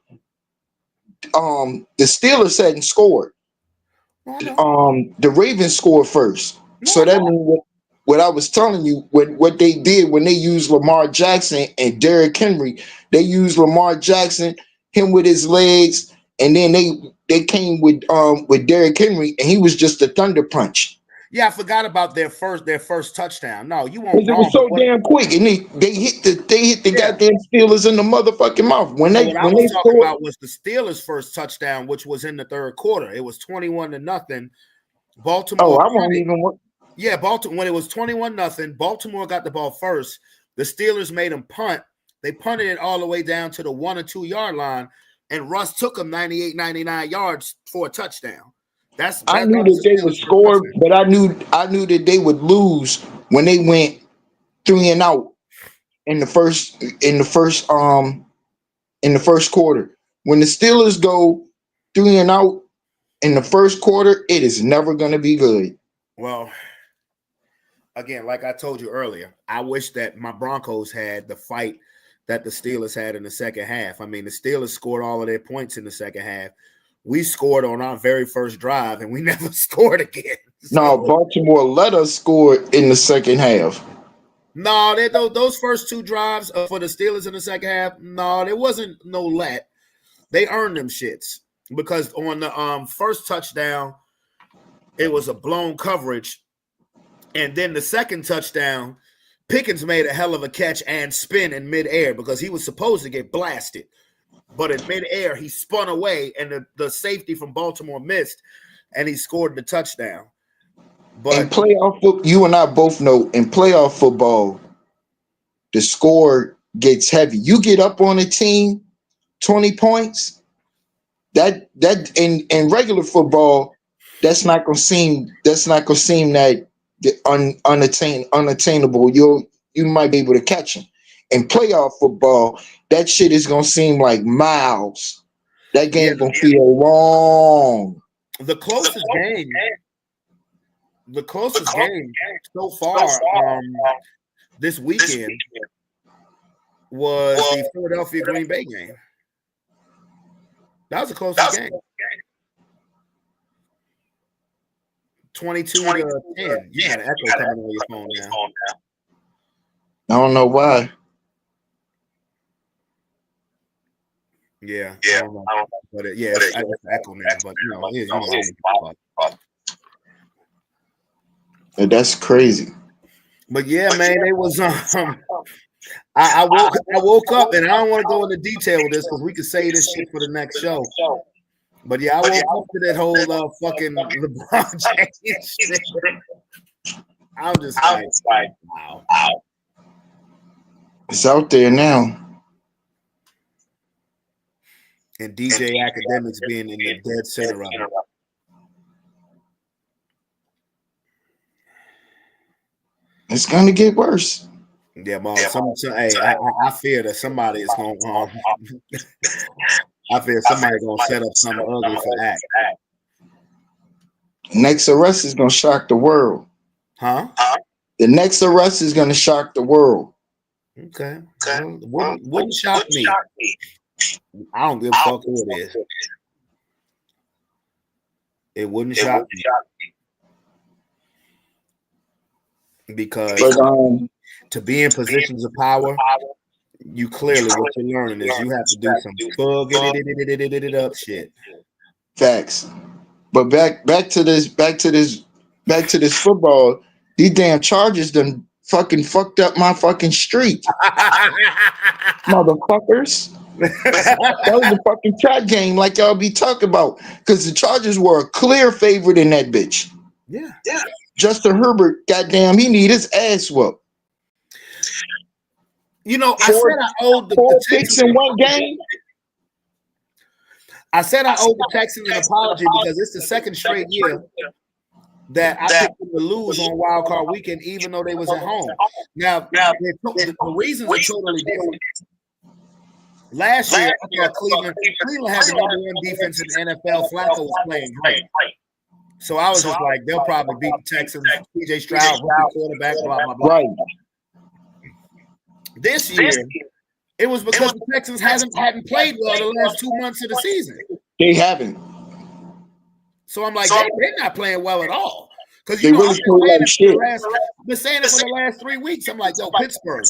The Steelers hadn't scored. The Ravens scored first. So that means what I was telling you, what they did when they used Lamar Jackson and Derrick Henry, they used Lamar Jackson, him with his legs, and then they came with Derrick Henry, and he was just a thunder punch. Yeah, I forgot about their first touchdown. No, you won't. It was so damn quick, and they hit the goddamn Steelers in the motherfucking mouth. What I was talking about was the Steelers' first touchdown, which was in the third quarter. It was 21-0. Baltimore. Oh, I won't even. Yeah, Baltimore. When it was 21-0, Baltimore got the ball first. The Steelers made them punt. They punted it all the way down to the 1 or 2 yard line, and Russ took them 98, 99 yards for a touchdown. I knew that they would score, but I knew that they would lose when they went 3 and out in the first quarter. When the Steelers go 3 and out in the first quarter, it is never going to be good. Well, again, like I told you earlier, I wish that my Broncos had the fight that the Steelers had in the second half. I mean, the Steelers scored all of their points in the second half. We scored on our very first drive, and we never scored again. No, Baltimore let us score in the second half. No, those first 2 drives for the Steelers in the second half, no, there wasn't no let. They earned them shits because on the first touchdown, it was a blown coverage, and then the second touchdown, Pickens made a hell of a catch and spin in midair because he was supposed to get blasted. But in midair, he spun away, and the safety from Baltimore missed, and he scored the touchdown. But in playoff football, you and I both know in playoff football, the score gets heavy. You get up on a team, 20 points. That in regular football, that's not gonna seem that unattainable. You might be able to catch them. In playoff football, that shit is gonna seem like miles. That game gonna feel long. The closest game so far this weekend was the Philadelphia Green Bay game. That was the closest game. 22-10. You got an echo coming on your phone now. I don't know why. Yeah. I don't know. But it's echo now. But it is. That's crazy. But yeah, man, it was. I woke up, and I don't want to go into detail with this because we could say this shit for the next show. But yeah, I woke up to that whole fucking LeBron James shit. I'm just like, wow. It's out there now. And DJ Academics being in the dead center of it. It's gonna get worse. Yeah, Mom. I fear that somebody is going to. I fear somebody's going to set up something ugly for that. Next arrest is going to shock the world. Huh? The next arrest is going to shock the world. Okay. Wouldn't shock me. I don't give a fuck who it is. It wouldn't shock me. Because to be in positions of power, you clearly what you're learning is you have to do some fuck up shit. Facts. But back to this football. These damn Chargers done fucking fucked up my fucking streak. Motherfuckers. That was a fucking trap game like y'all be talking about. Because the Chargers were a clear favorite in that bitch. Yeah. Justin Herbert, goddamn, he need his ass whooped. You know, I said I owed the Texans in one game. I said I owed the Texans an apology because it's the second straight year that I picked them to lose on Wild Card Weekend, even though they was at home. Now, the reasons are totally different. Last year, I thought Cleveland had the number one defense in the NFL. Flacco was playing great. So I was just like, they'll probably beat the Texans. PJ Stroud, rookie quarterback, blah, blah, blah. Right. This year, it was because the Texans hadn't played well the last 2 months of the season. They haven't. So I'm like, they're not playing well at all. Because you know, I've been saying it for the last 3 weeks. I'm like, yo, Pittsburgh,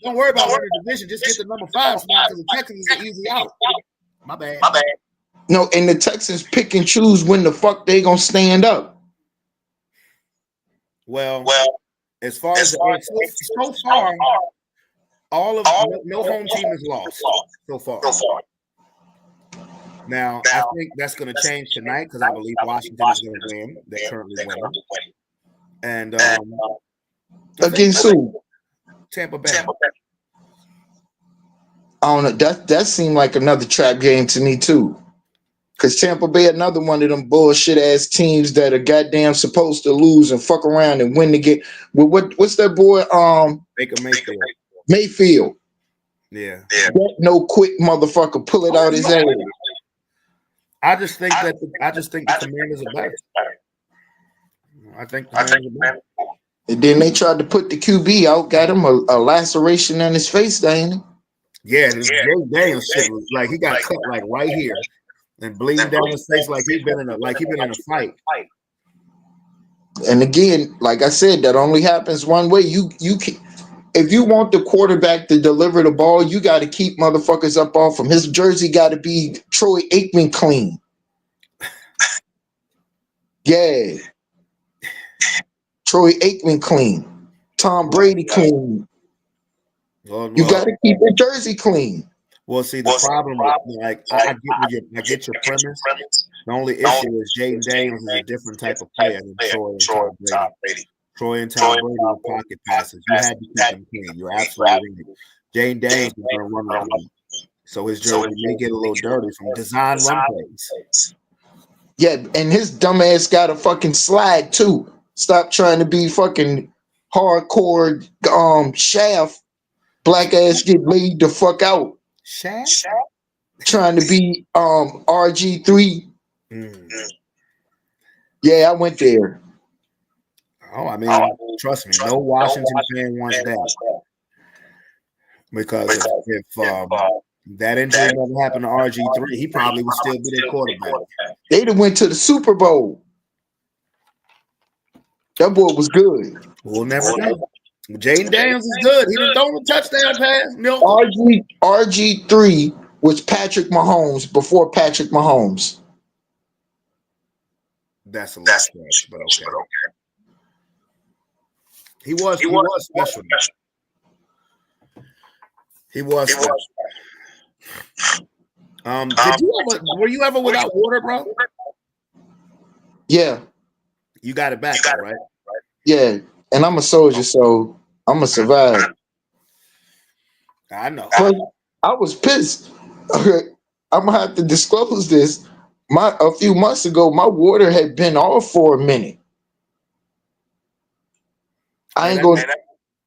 don't worry about winning the division. Just get the number 5 spot because the Texans is an easy out. My bad. No, and the Texans pick and choose when the fuck they gonna stand up. Well, as far as so far, no home team is lost so far. Now, I think that's going to change tonight because I believe Washington is going to win. They're currently winning. And against who? Tampa Bay. I don't know. That seemed like another trap game to me too. Because Tampa Bay, another one of them bullshit ass teams that are goddamn supposed to lose and fuck around and win the game. What's that boy? Baker Mayfield. Mayfield. Yeah. That no quick motherfucker pull it out his ass. I just think the Commanders are better. I think the Commanders are better. And then they tried to put the QB out, got him a laceration in his face, Danny. Yeah, this Jay Daniels shit was like he got cut like right here and bleeding down his face like he been in a fight. And again, like I said, that only happens one way. You can, if you want the quarterback to deliver the ball, you got to keep motherfuckers up off him. His jersey got to be Troy Aikman clean. Yeah. Troy Aikman clean. Tom Brady clean. You got to keep your jersey clean. Well, see, the problem with, like, I get your premise. The only issue is Jaden Daniels is a different type of player than Troy and Tom Brady. Troy and Tom Brady with pocket passes. You had to keep them clean. You're absolutely right. Jaden Daniels is going to run the league. So his jersey may get a little dirty from design run plays. Yeah, and his dumb ass got a fucking slide, too. Stop trying to be fucking hardcore Shaft. Black ass get laid the fuck out. Shaft? Trying to be RG3. Yeah, I went there. Oh, I mean, trust me, no Washington fan wants that. Because if that injury never happened to RG3, he probably would still be their quarterback. They'd have went to the Super Bowl. That boy was good. We'll never know. Jaden Daniels is good. He done thrown a touchdown pass. No. RG3 was Patrick Mahomes before Patrick Mahomes. That's a little stretch, but okay. He was special. He was special. Were you ever without water, bro? Yeah. You got it back, right? Yeah. And I'm a soldier, so I'm gonna survive. I know. But I was pissed. I'm gonna have to disclose this. A few months ago, my water had been off for a minute. I ain't gonna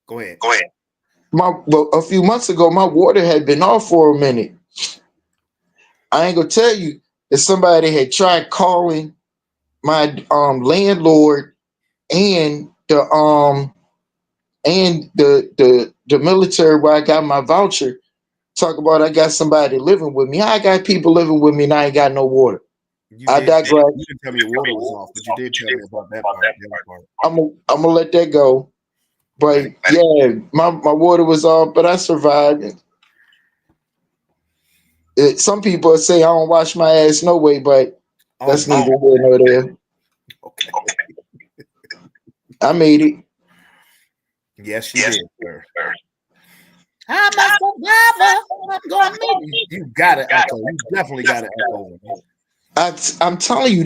go ahead. A few months ago, my water had been off for a minute. I ain't gonna tell you that somebody had tried calling my landlord and the military where I got my voucher. Talk about I got somebody living with me. I got people living with me and I ain't got no water. I digress. You didn't tell me your water was off, but you did tell me about that part. I'm gonna let that go. But yeah, my water was off, but I survived. Some people say I don't wash my ass no way, but that's neither here nor there. Okay. I made it. Yes, you did, sir. I'm a survivor. I'm going to make it. You got to echo. You definitely got to echo. I'm telling you,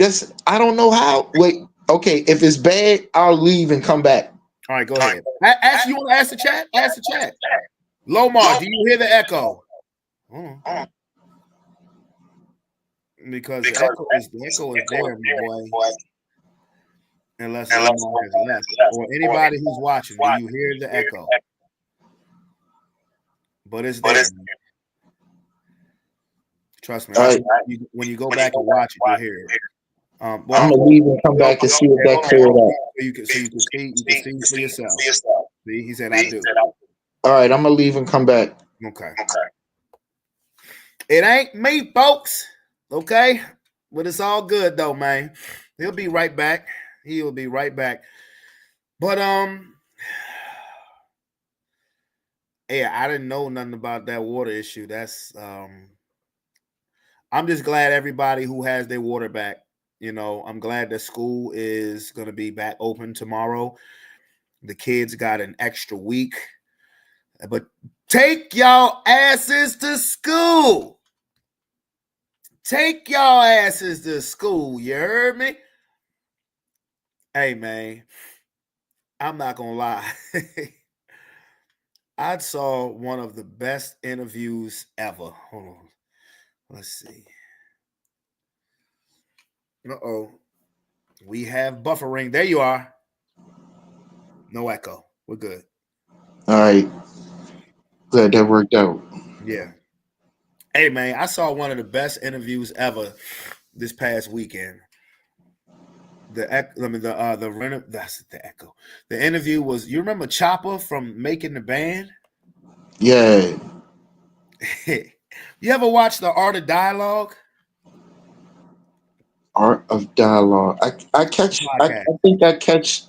I don't know how. Wait, okay. If it's bad, I'll leave and come back. All right, go ahead. You want to ask the chat? Ask the chat. Lomar, do you hear the echo? Because the echo is there, my boy. Unless Lomar has left. Or anybody who's watching, do you hear the echo? But it's there. Trust me. When you go back and watch it, you hear it. I'm gonna leave and come back and see if that cleared up. You can see for yourself. See, he said I do. All right, I'm gonna leave and come back. Okay. It ain't me, folks. Okay, but it's all good though, man. He'll be right back. He'll be right back. But yeah, I didn't know nothing about that water issue. That's I'm just glad everybody who has their water back. You know, I'm glad that school is going to be back open tomorrow. The kids got an extra week. But take y'all asses to school. Take y'all asses to school. You heard me? Hey, man, I'm not going to lie. I saw one of the best interviews ever. Hold on. Let's see. Uh-oh. We have buffering. There you are. No echo. We're good. All right. Glad that worked out. Yeah. Hey, man, I saw one of the best interviews ever this past weekend. The interview was, you remember Chopper from Making the Band? Yeah. You ever watch The Art of Dialogue? Art of Dialogue. I think I catch.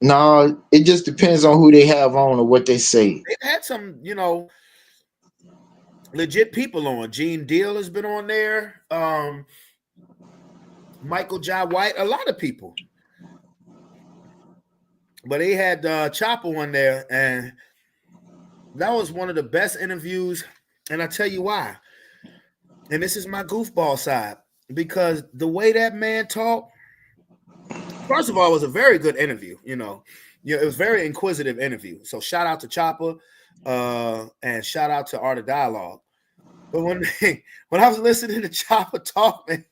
No, it just depends on who they have on or what they say. They've had some, legit people on. Gene Deal has been on there. Michael Jai White, a lot of people. But they had Chopper on there, and that was one of the best interviews. And I tell you why. And this is my goofball side. Because the way that man talked, first of all, it was a very good interview. It was a very inquisitive interview. So shout out to Chopper and shout out to Art of Dialogue. But when I was listening to Chopper talk, man,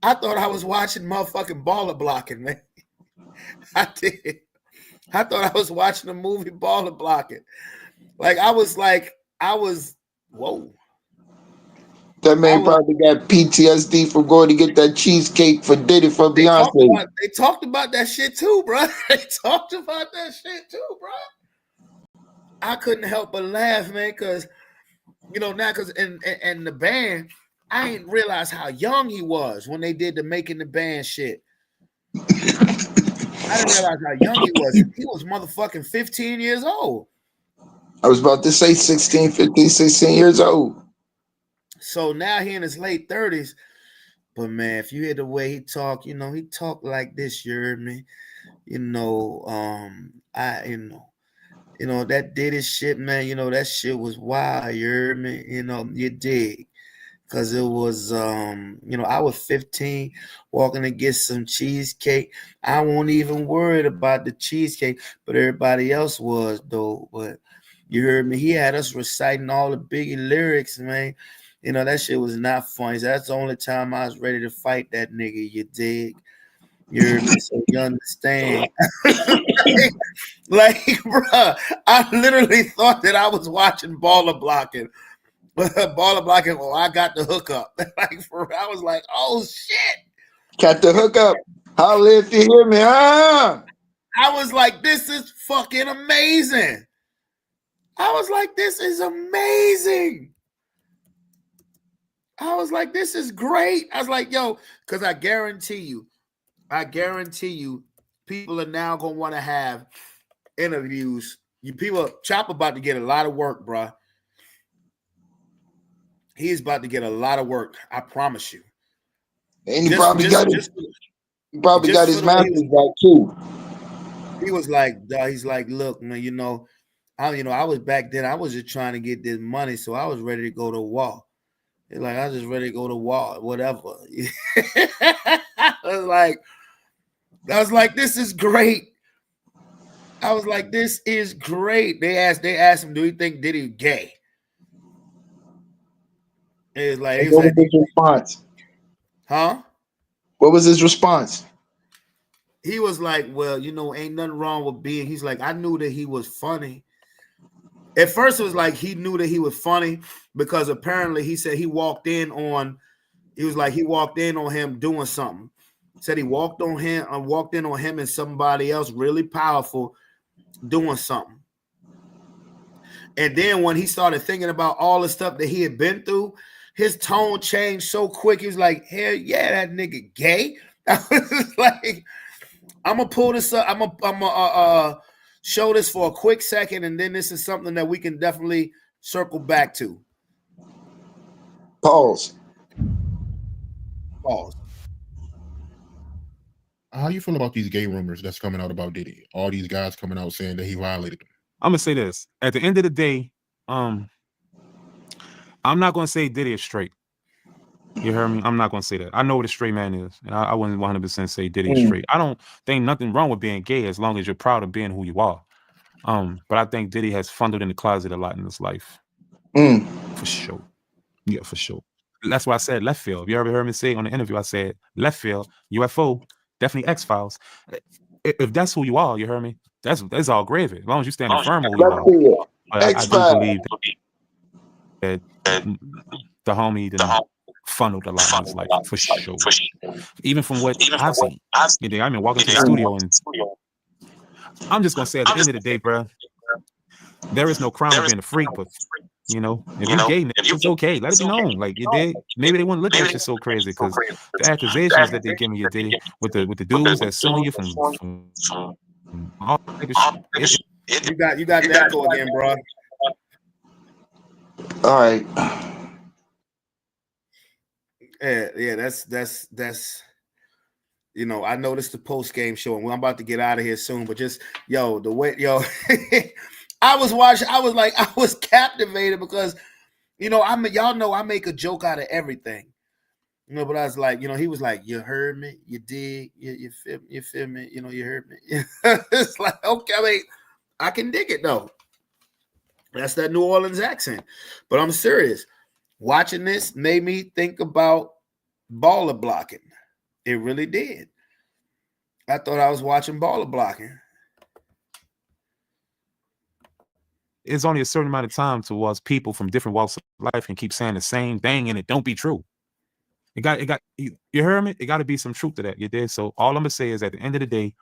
I thought I was watching motherfucking Baller Blocking, man. I did. I thought I was watching a movie Baller Blocking. Whoa. That man probably got PTSD from going to get that cheesecake for Diddy for Beyonce. They talked about that shit too, bro. They talked about that shit too, bro. I couldn't help but laugh, man, because now because and the band, I didn't realize how young he was when they did the Making the Band shit. I didn't realize how young he was. He was motherfucking 15 years old. I was about to say 16 years old. So now he in his late 30s. But man, if you hear the way he talk, he talk like this, you heard me. That Diddy shit, man, that shit was wild, you heard me, you dig. Because it was, I was 15 walking to get some cheesecake. I wasn't even worried about the cheesecake, but everybody else was, though. But you heard me, he had us reciting all the Biggie lyrics, man. That shit was not funny. So that's the only time I was ready to fight that nigga, you dig? You heard me, so you understand. Bruh, I literally thought that I was watching Baller Blocking. Baller Blocking, I got the hookup. I was like, oh shit. Got the hookup. Holla if you hear me. I was like, this is fucking amazing. I was like, this is amazing. I was like, this is great. I was like, yo, because I guarantee you, people are now going to want to have interviews. Chop about to get a lot of work, bro. He's about to get a lot of work. I promise you. And he probably got his master's back too. He was like, he's like, look, man, I was back then. I was just trying to get this money, so I was ready to go to war. He's like, I was just ready to go to war, whatever. I was like, this is great. I was like, this is great. They asked him, do you think Diddy gay? It was like, what was his response? Huh? What was his response? He was like, well, you know, ain't nothing wrong with being. He's like, I knew that he was funny. At first, it was like he knew that he was funny because apparently he said he walked in on him doing something. Said he walked in on him and somebody else really powerful doing something. And then when he started thinking about all the stuff that he had been through, his tone changed so quick. He was like, hell yeah, that nigga gay. I was like, I'm gonna pull this up. I'm gonna show this for a quick second, and then this is something that we can definitely circle back to. Pause. How you feel about these gay rumors that's coming out about Diddy? All these guys coming out saying that he violated them. I'm gonna say this. At the end of the day, I'm not gonna say Diddy is straight. You heard me? I'm not gonna say that. I know what a straight man is, and I wouldn't 100% say Diddy is straight. I don't think nothing wrong with being gay as long as you're proud of being who you are. But I think Diddy has fondled in the closet a lot in his life. For sure. Yeah, for sure. That's why I said left field. If you ever heard me say on the interview, I said left field, UFO, definitely X-Files. If that's who you are, you heard me? That's all gravy. As long as you stand firm on who you are. But I do believe that the homie funneled a lot in his life, for sure. Even from what I've seen. You know, I mean, walking to the studio, and I'm just gonna say, at the end of the day, bro, there is no crime of being a freak, but you know, if you're gay, it's okay. Let it be known. Like you did, maybe they wouldn't look at you so crazy because the accusations that they give me, you did with the dudes that suing you from all type of shit. You got the echo again, bro. All right. Yeah, that's you know, I noticed the post game show, and I'm about to get out of here soon. But just the way I was watching, I was captivated because y'all know I make a joke out of everything. But I was like, he was like, you heard me, you dig, you feel me, you heard me. It's like, okay, I mean, I can dig it though. That's that New Orleans accent. But I'm serious. Watching this made me think about baller blocking. It really did. I thought I was watching baller blocking. It's only a certain amount of time towards people from different walks of life can keep saying the same thing and it don't be true. You heard me? It got to be some truth to that. You did. So all I'm gonna say is, at the end of the day,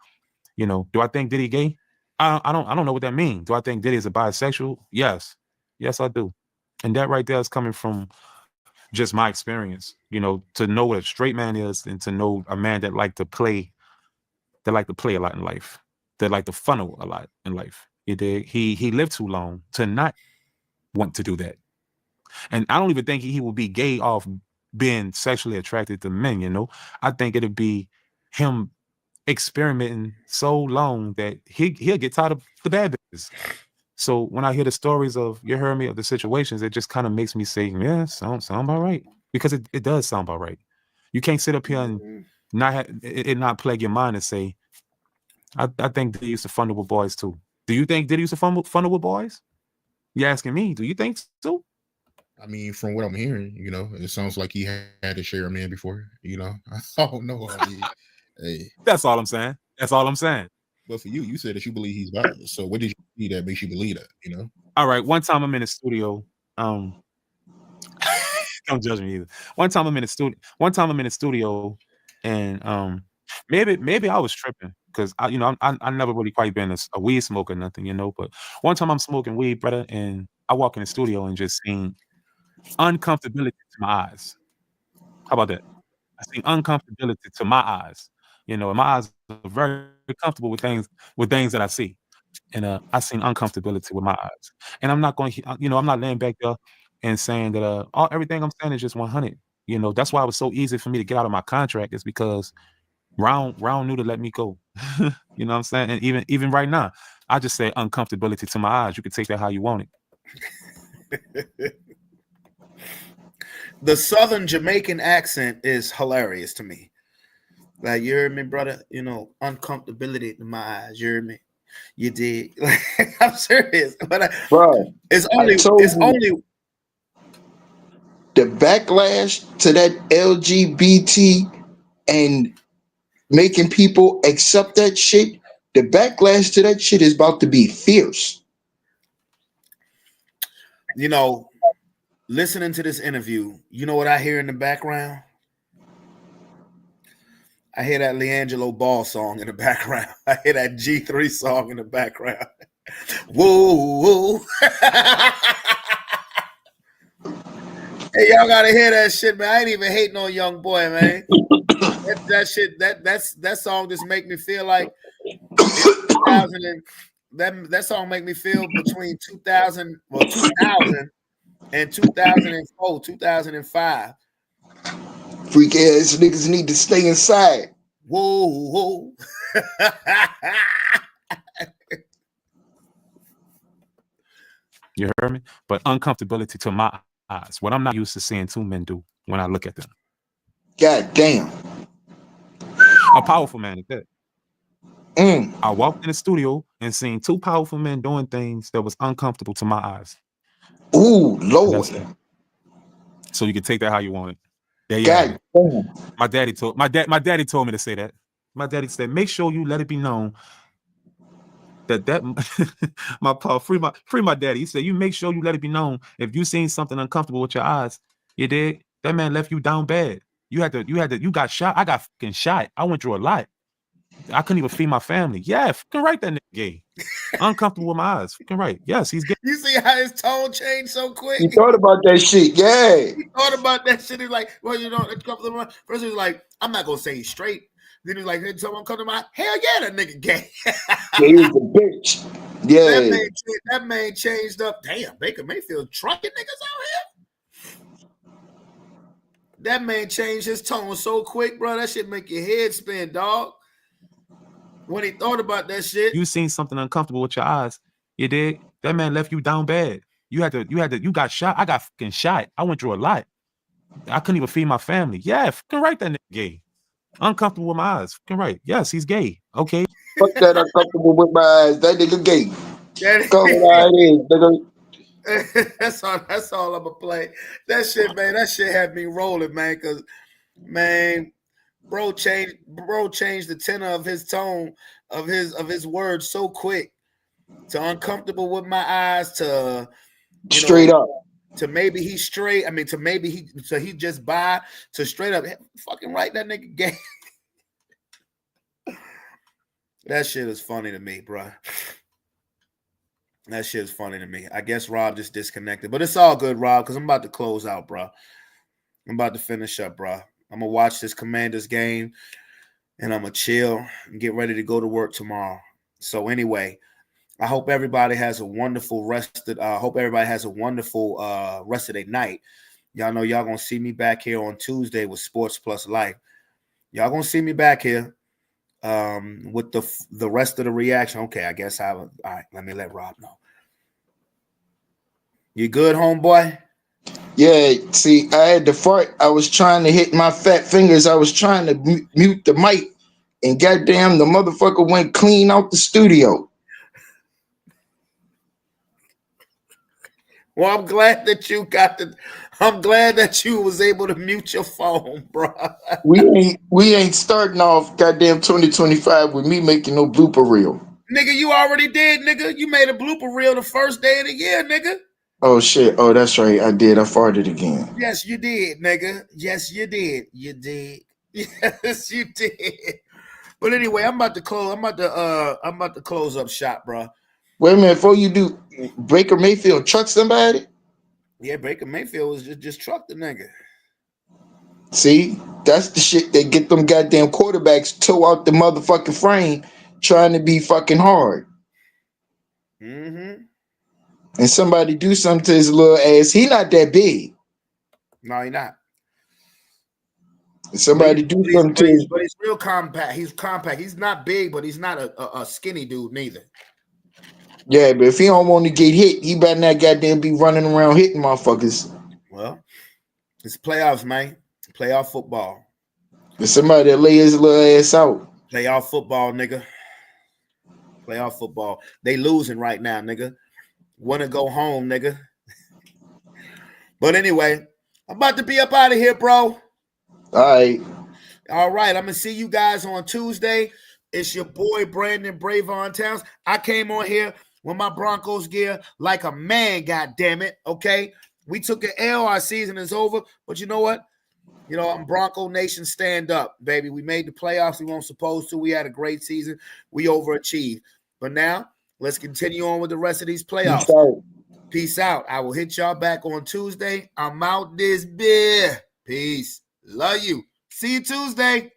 do I think Diddy gay? I don't know what that means. Do I think Diddy is a bisexual? Yes, I do. And that right there is coming from just my experience, to know what a straight man is, and to know a man that like to play a lot in life, that like to funnel a lot in life. You dig? He lived too long to not want to do that. And I don't even think he will be gay off being sexually attracted to men, I think it'd be him experimenting so long that he'll get tired of the bad business. So when I hear the stories of, you heard me, of the situations, it just kind of makes me say, yeah, sound about right. Because it does sound about right. You can't sit up here and not plague your mind and say, I think Diddy used to funnel with boys too. Do you think Diddy used to funnel with boys? You're asking me, do you think so? I mean, from what I'm hearing, it sounds like he had to share a man before, I don't know. I mean, hey. That's all I'm saying. But for you said that you believe he's violent. So what did you see that makes you believe that, All right. One time I'm in the studio. Don't judge me either. One time I'm in the studio and maybe I was tripping because I never really quite been a weed smoker or nothing, but one time I'm smoking weed, brother, and I walk in the studio and just seen uncomfortability to my eyes. How about that? I seen uncomfortability to my eyes. And my eyes are very comfortable with things that I see. And I seen uncomfortability with my eyes. And I'm not going to, I'm not laying back there and saying that everything I'm saying is just 100. That's why it was so easy for me to get out of my contract, is because Round knew to let me go. You know what I'm saying? And even right now, I just say uncomfortability to my eyes. You can take that how you want it. The Southern Jamaican accent is hilarious to me. Like, you heard me, brother? Uncomfortability to my eyes. You heard me? You did. I'm serious, but bro, it's only the backlash to that LGBT and making people accept that shit. The backlash to that shit is about to be fierce. You know, listening to this interview, you know what I hear in the background? I hear that Leangelo Ball song in the background. I hear that G3 song in the background. Whoa, whoa. Hey, y'all gotta hear that shit, man. I ain't even hating on Young Boy, man. That song just make me feel like 2000 and that song make me feel between 2000 and 2004, 2005. Freak ass niggas need to stay inside. Whoa, whoa. You heard me? But uncomfortability to my eyes. What I'm not used to seeing two men do when I look at them. God damn. A powerful man at that. I walked in the studio and seen two powerful men doing things that was uncomfortable to my eyes. Ooh, Lord. So you can take that how you want it. There you God damn. My daddy told me to say that. My daddy said, make sure you let it be known that my pa, free my daddy. He said, you make sure you let it be known if you seen something uncomfortable with your eyes, you dig? That man left you down bad. You got shot. I got fucking shot. I went through a lot. I couldn't even feed my family. Yeah, fucking right, that nigga gay. Uncomfortable with my eyes. Fucking right. Yes, he's gay. You see how his tone changed so quick? He thought about that shit, yeah. He thought about that shit. He's like, well, you know, first he was like, I'm not gonna say he's straight. Then he's like, did someone come to my hell yeah, that nigga gay. Yeah, he was a bitch. Yeah. That man changed up. Damn, Baker Mayfield trucking niggas out here. That man changed his tone so quick, bro. That shit make your head spin, dog. When he thought about that shit. You seen something uncomfortable with your eyes, you dig? That man left you down bad. You got shot. I got fucking shot. I went through a lot. I couldn't even feed my family. Yeah, fucking right, that nigga gay. Uncomfortable with my eyes. Fucking right. Yes, he's gay. Okay. Fuck that uncomfortable with my eyes. That nigga gay. Nigga. That's all I'm gonna play. That shit, man. That shit had me rolling, man. Cause, man, bro changed the tenor of his tone of his words so quick. To uncomfortable with my eyes to straight up. To maybe he's straight. I mean, to maybe he just bi to straight up. Fucking right, that nigga gay. That shit is funny to me, bro. That shit is funny to me. I guess Rob just disconnected, but it's all good, Rob, because I'm about to close out, bro. I'm about to finish up, bro. I'm gonna watch this Commanders game, and I'm gonna chill and get ready to go to work tomorrow. So anyway, I hope everybody has a wonderful rest of their night. Y'all know y'all gonna see me back here on Tuesday with Sports Plus Life. Y'all gonna see me back here with the rest of the reaction. Okay, I guess all right, let me let Rob know. You good, homeboy? Yeah, see, I had to fart. I was trying to hit my fat fingers. I was trying to mute the mic, and goddamn, the motherfucker went clean out the studio. Well, I'm glad that you was able to mute your phone, bro. We ain't starting off goddamn 2025 with me making no blooper reel. Nigga, you already did, nigga. You made a blooper reel the first day of the year, nigga. Oh shit. Oh, that's right. I did. I farted again. Yes, you did, nigga. Yes, you did. You did. Yes, you did. But anyway, I'm about to close up shop, bro. Wait a minute, before you do, Baker Mayfield truck somebody? Yeah, Baker Mayfield was just trucked the nigga. See, that's the shit that get them goddamn quarterbacks toe out the motherfucking frame trying to be fucking hard. Mm-hmm. And somebody do something to his little ass. He not that big. No, he not. And somebody do something to him. But he's real compact. He's compact. He's not big, but he's not a skinny dude neither. Yeah, but if he don't want to get hit, he better not goddamn be running around hitting motherfuckers. Well, it's playoffs, man. Playoff football. There's somebody that lay his little ass out. Playoff football, nigga. Playoff football. They losing right now, nigga. Want to go home, nigga. But anyway, I'm about to be up out of here, bro. All right. I'm going to see you guys on Tuesday. It's your boy, Brandon Bravon Towns. I came on here with my Broncos gear like a man, goddammit, okay? We took an L. Our season is over. But you know what? You know, I'm Bronco Nation, stand up, baby. We made the playoffs. We weren't supposed to. We had a great season. We overachieved. But now, let's continue on with the rest of these playoffs. Peace out. I will hit y'all back on Tuesday. I'm out this beer. Peace. Love you. See you Tuesday.